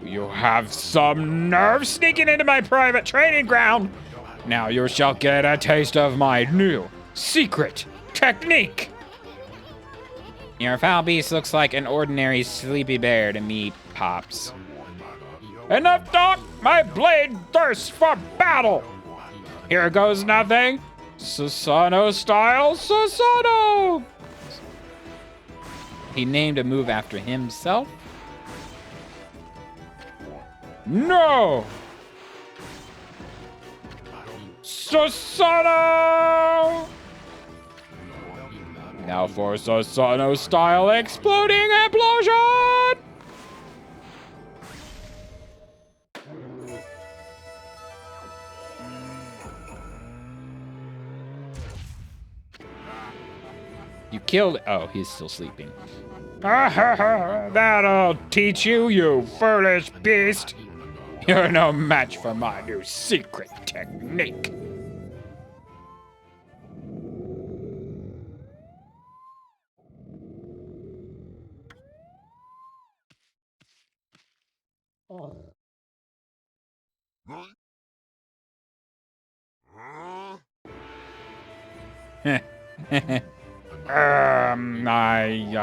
You have some nerve sneaking into my private training ground. Now you shall get a taste of my new secret technique. Your foul beast looks like an ordinary sleepy bear to me, Pops. Enough talk! My blade thirsts for battle! Here goes nothing. Susano style, Susano! He named a move after himself. No! Susano! Now for Susano style exploding explosion! You killed... Oh, he's still sleeping. That'll teach you, you foolish beast. You're no match for my new secret technique.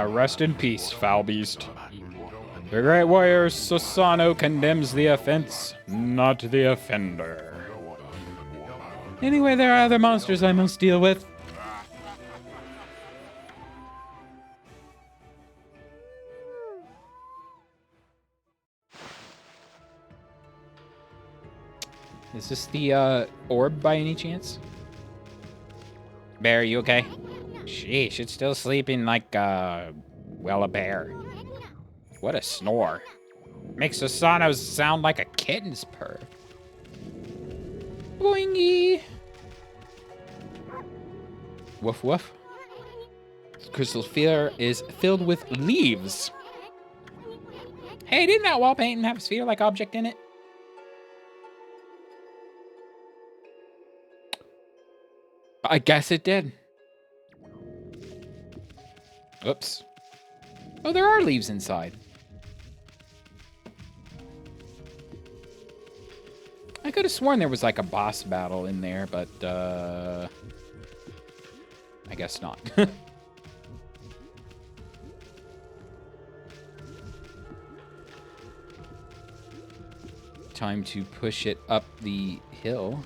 Rest in peace, foul beast. The great warrior Susano condemns the offense, not the offender. Anyway, there are other monsters I must deal with. Is this the orb by any chance? Bear, you okay? Sheesh, it's still sleeping like, well, a bear. What a snore. Makes Susanos sound like a kitten's purr. Boingy! Woof woof. Crystal sphere is filled with leaves. Hey, didn't that wall painting have a sphere-like object in it? I guess it did. Oops. Oh, there are leaves inside. I could have sworn there was like a boss battle in there, but I guess not. Time to push it up the hill.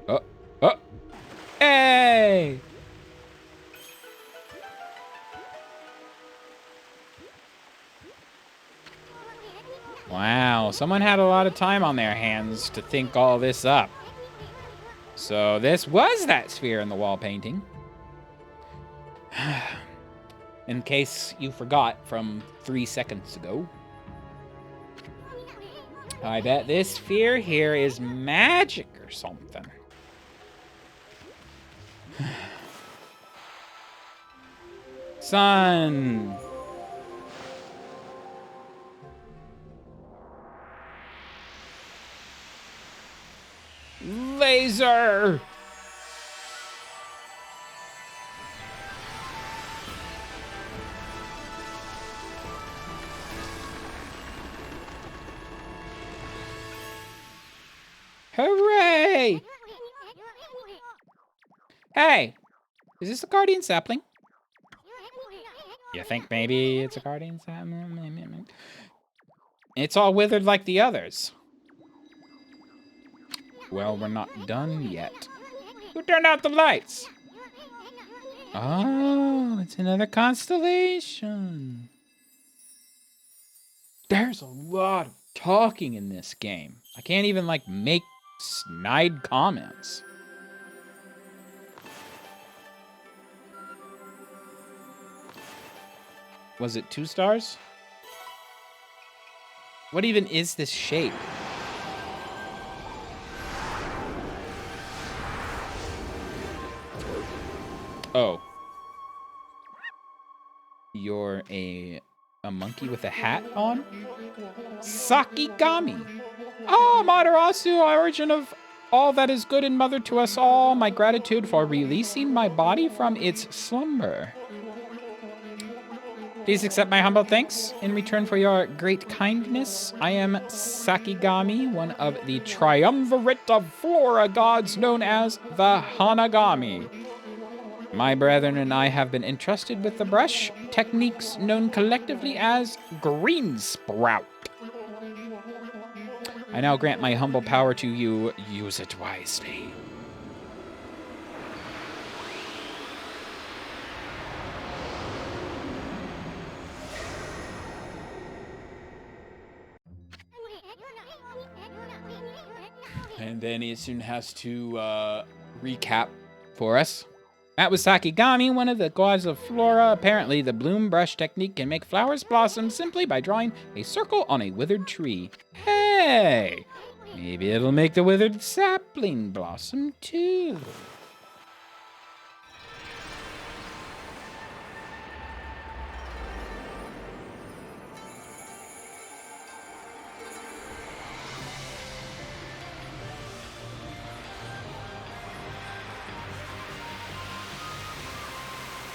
Oh, oh, hey! Wow, someone had a lot of time on their hands to think all this up. So this was that sphere in the wall painting. In case you forgot from 3 seconds ago. I bet this sphere here is magic or something. Sun. Laser. Hooray! Hey, is this a guardian sapling? You think maybe it's a guardian sapling? It's all withered like the others. Well, we're not done yet. Who turned out the lights? Oh, it's another constellation. There's a lot of talking in this game. I can't even, like, make snide comments. Was it 2 stars? What even is this shape? Oh. You're a monkey with a hat on? Sakigami. Ah, Amaterasu, origin of all that is good and mother to us all. My gratitude for releasing my body from its slumber. Please accept my humble thanks in return for your great kindness. I am Sakigami, one of the triumvirate of flora gods known as the Hanagami. My brethren and I have been entrusted with the brush, techniques known collectively as green sprout. I now grant my humble power to you. Use it wisely. And then he soon has to recap for us. That was Sakigami, one of the gods of flora. Apparently, the bloom brush technique can make flowers blossom simply by drawing a circle on a withered tree. Hey! Maybe it'll make the withered sapling blossom too.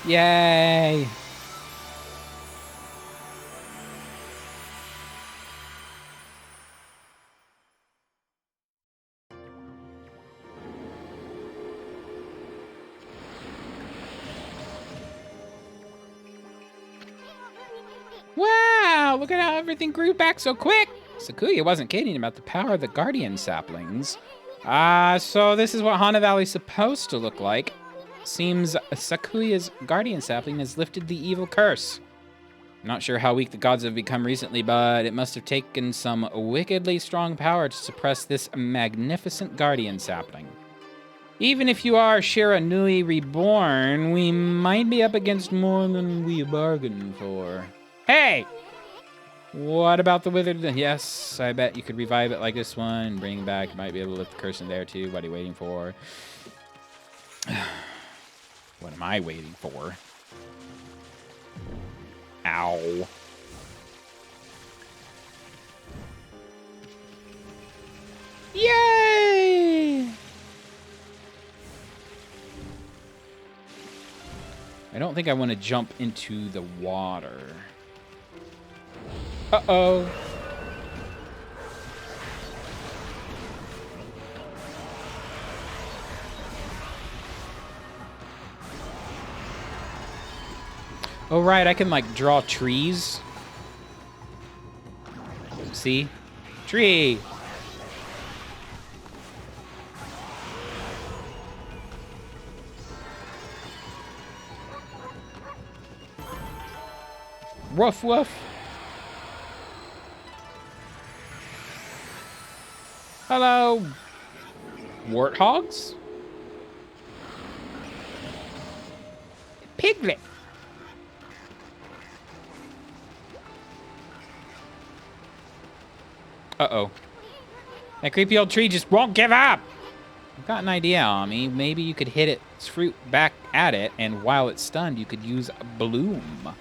Yay! Wow, look at how everything grew back so quick. Sakuya wasn't kidding about the power of the guardian saplings. So this is what Hana Valley's supposed to look like. Seems Sakuya's guardian sapling has lifted the evil curse. Not sure how weak the gods have become recently, but it must have taken some wickedly strong power to suppress this magnificent guardian sapling. Even if you are Shiranui reborn, we might be up against more than we bargained for. Hey! What about the withered? Yes, I bet you could revive it like this one and bring it back. You might be able to lift the curse in there too. What are you waiting for? What am I waiting for? Ow. Yay! I don't think I want to jump into the water. Uh-oh. Oh, right, I can, like, draw trees. See? Tree! Woof, woof. Hello, warthogs? Piglet. Uh-oh. That creepy old tree just won't give up. I've got an idea, Ami. Maybe you could hit its fruit back at it, and while it's stunned, you could use Bloom.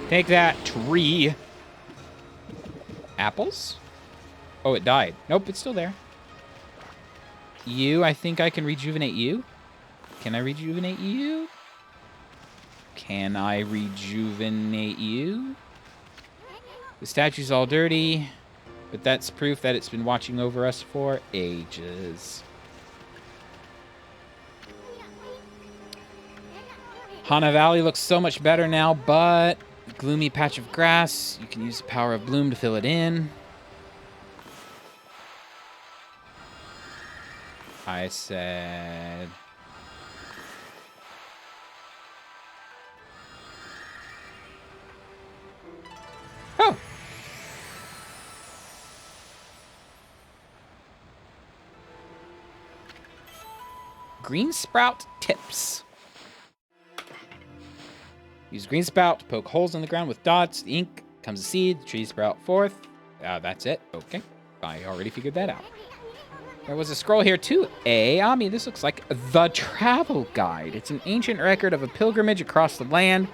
Take that, tree. Apples? Oh, it died. Nope, it's still there. You, I think I can rejuvenate you. Can I rejuvenate you? Can I rejuvenate you? The statue's all dirty, but that's proof that it's been watching over us for ages. Hana Valley looks so much better now, but gloomy patch of grass. You can use the power of bloom to fill it in. I said... Oh! Green sprout tips. Use green sprout to poke holes in the ground with dots. The ink comes a seed. The trees sprout forth. That's it. Okay. I already figured that out. There was a scroll here too. Ami, this looks like the travel guide. It's an ancient record of a pilgrimage across the land.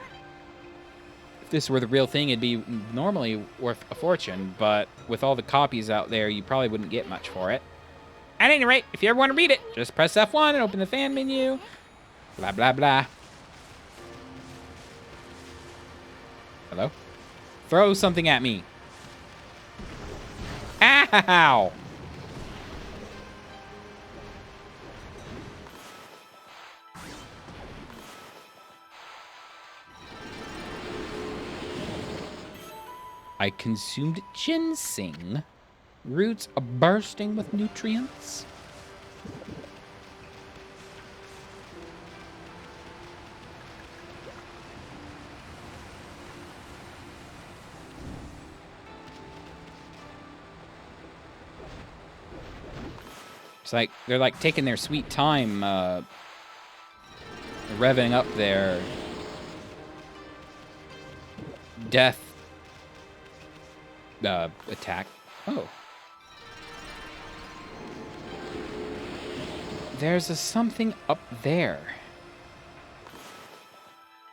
If this were the real thing, it'd be normally worth a fortune, but with all the copies out there, you probably wouldn't get much for it. At any rate, if you ever want to read it, just press F1 and open the fan menu. Blah, blah, blah. Hello? Throw something at me. Ow! I consumed ginseng. Roots are bursting with nutrients. It's like they're like taking their sweet time revving up their death attack. Oh. There's a something up there.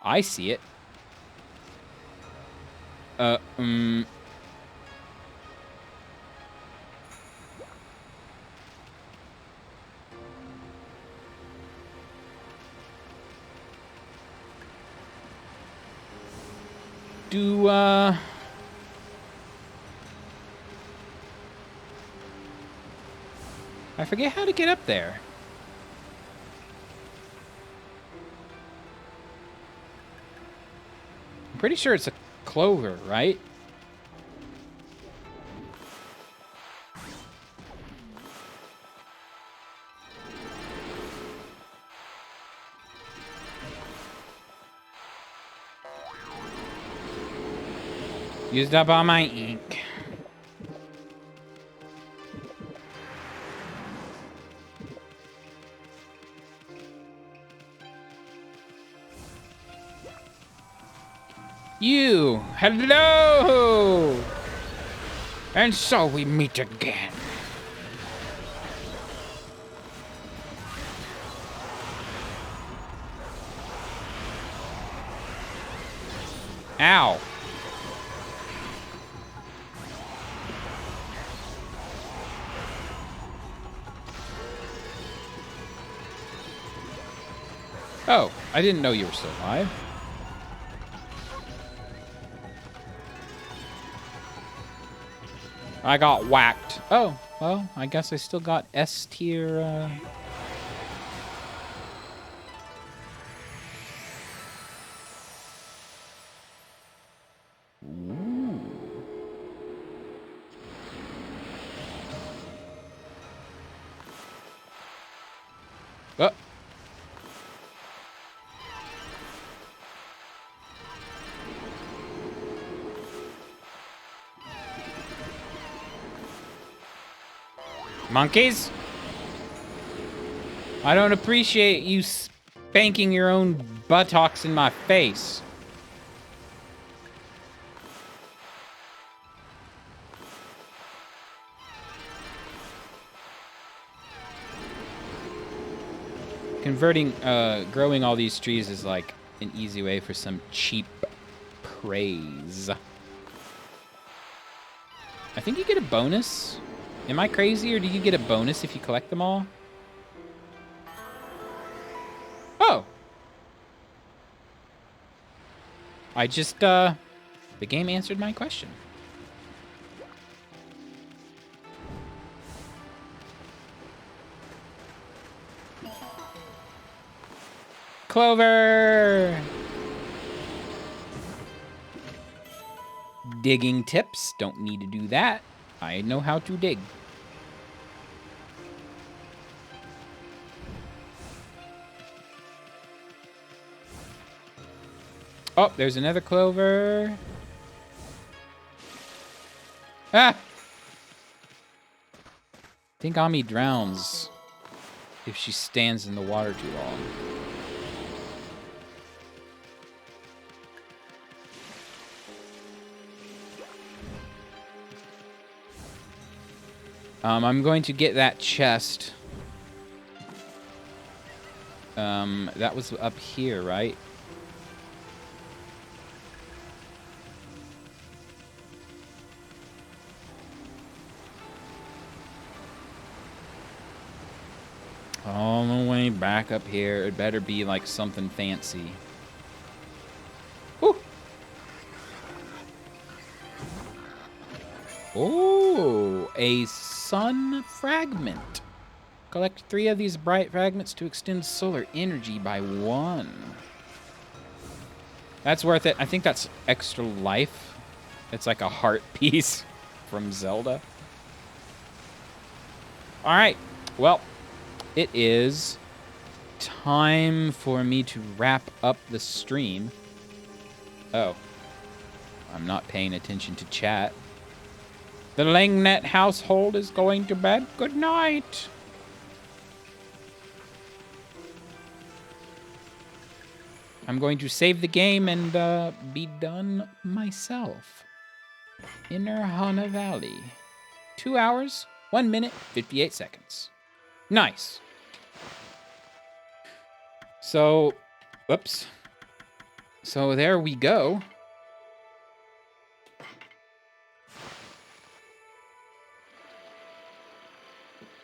I see it. I forget how to get up there. I'm pretty sure it's a clover, right? Used up all my ink. You! Hello! And so we meet again. Ow. Oh, I didn't know you were still alive. I got whacked. Oh, well, I guess I still got S tier, Ooh. Oh. Monkeys? I don't appreciate you spanking your own buttocks in my face. Growing all these trees is like an easy way for some cheap praise. I think you get a bonus. Am I crazy, or do you get a bonus if you collect them all? Oh. I just, the game answered my question. Clover! Digging tips. Don't need to do that. I know how to dig. Oh, there's another clover. Ah! I think Ami drowns if she stands in the water too long. I'm going to get that chest. That was up here, right? All the way back up here. It better be like something fancy. Woo! Oh, a sun fragment. Collect 3 of these bright fragments to extend solar energy by 1. That's worth it. I think that's extra life. It's like a heart piece from Zelda. All right. Well, it is time for me to wrap up the stream. Oh. I'm not paying attention to chat. The Langnet household is going to bed. Good night. I'm going to save the game and be done myself. Inner Hana Valley. 2 hours, 1 minute, 58 seconds. Nice. So, whoops. So there we go.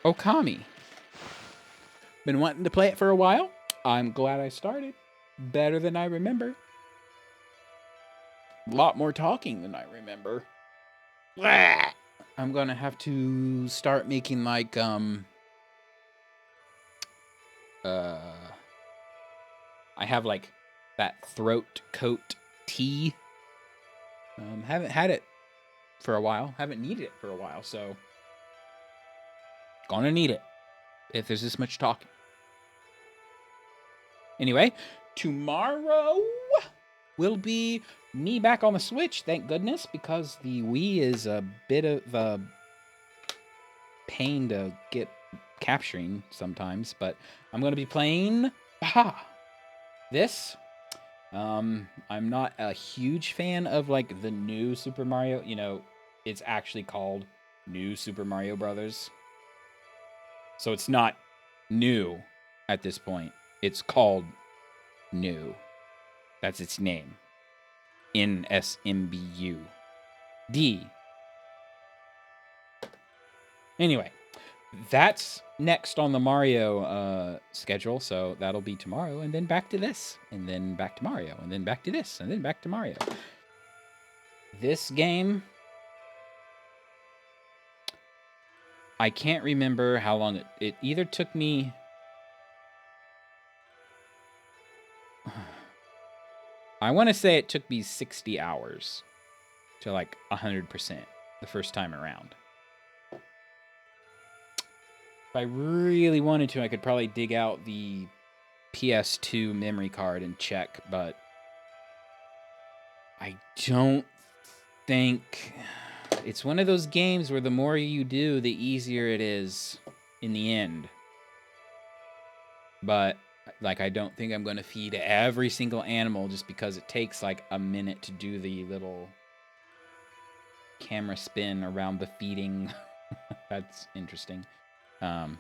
Okami. Been wanting to play it for a while. I'm glad I started. Better than I remember. A lot more talking than I remember. Blah. I'm gonna have to start making like I have like that throat coat tea. Haven't had it for a while. Haven't needed it for a while, so gonna need it if there's this much talking. Anyway, tomorrow will be me back on the Switch, thank goodness, because the Wii is a bit of a pain to get capturing sometimes, but I'm going to be playing this. I'm not a huge fan of like the new Super Mario, you know, it's actually called New Super Mario Brothers. So it's not new at this point. It's called New. That's its name. NSMBU. D. Anyway, that's next on the Mario schedule, so that'll be tomorrow, and then back to this, and then back to Mario, and then back to this, and then back to Mario. This game, I can't remember how long it either took me... I want to say it took me 60 hours to like 100% the first time around. If I really wanted to, I could probably dig out the PS2 memory card and check, but I don't think... It's one of those games where the more you do, the easier it is in the end. But, like, I don't think I'm going to feed every single animal just because it takes, like, a minute to do the little camera spin around the feeding. That's interesting. Can't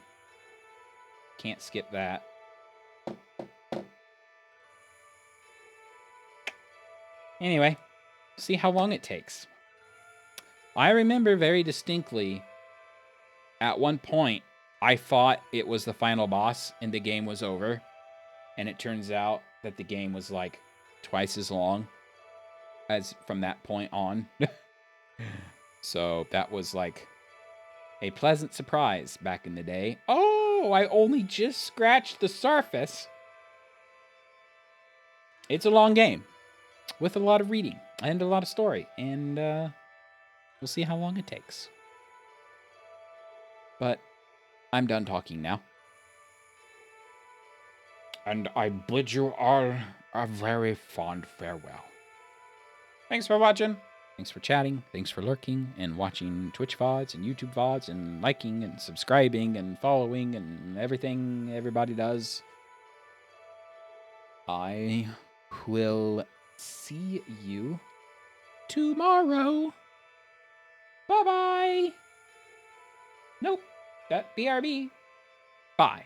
skip that. Anyway, see how long it takes. I remember very distinctly, at one point, I thought it was the final boss and the game was over. And it turns out that the game was like twice as long as from that point on. So that was like a pleasant surprise back in the day. Oh, I only just scratched the surface. It's a long game with a lot of reading and a lot of story. And we'll see how long it takes. But I'm done talking now. And I bid you all a very fond farewell. Thanks for watching. Thanks for chatting. Thanks for lurking and watching Twitch VODs and YouTube VODs and liking and subscribing and following and everything everybody does. I will see you tomorrow. Bye-bye. Nope. That BRB. Bye.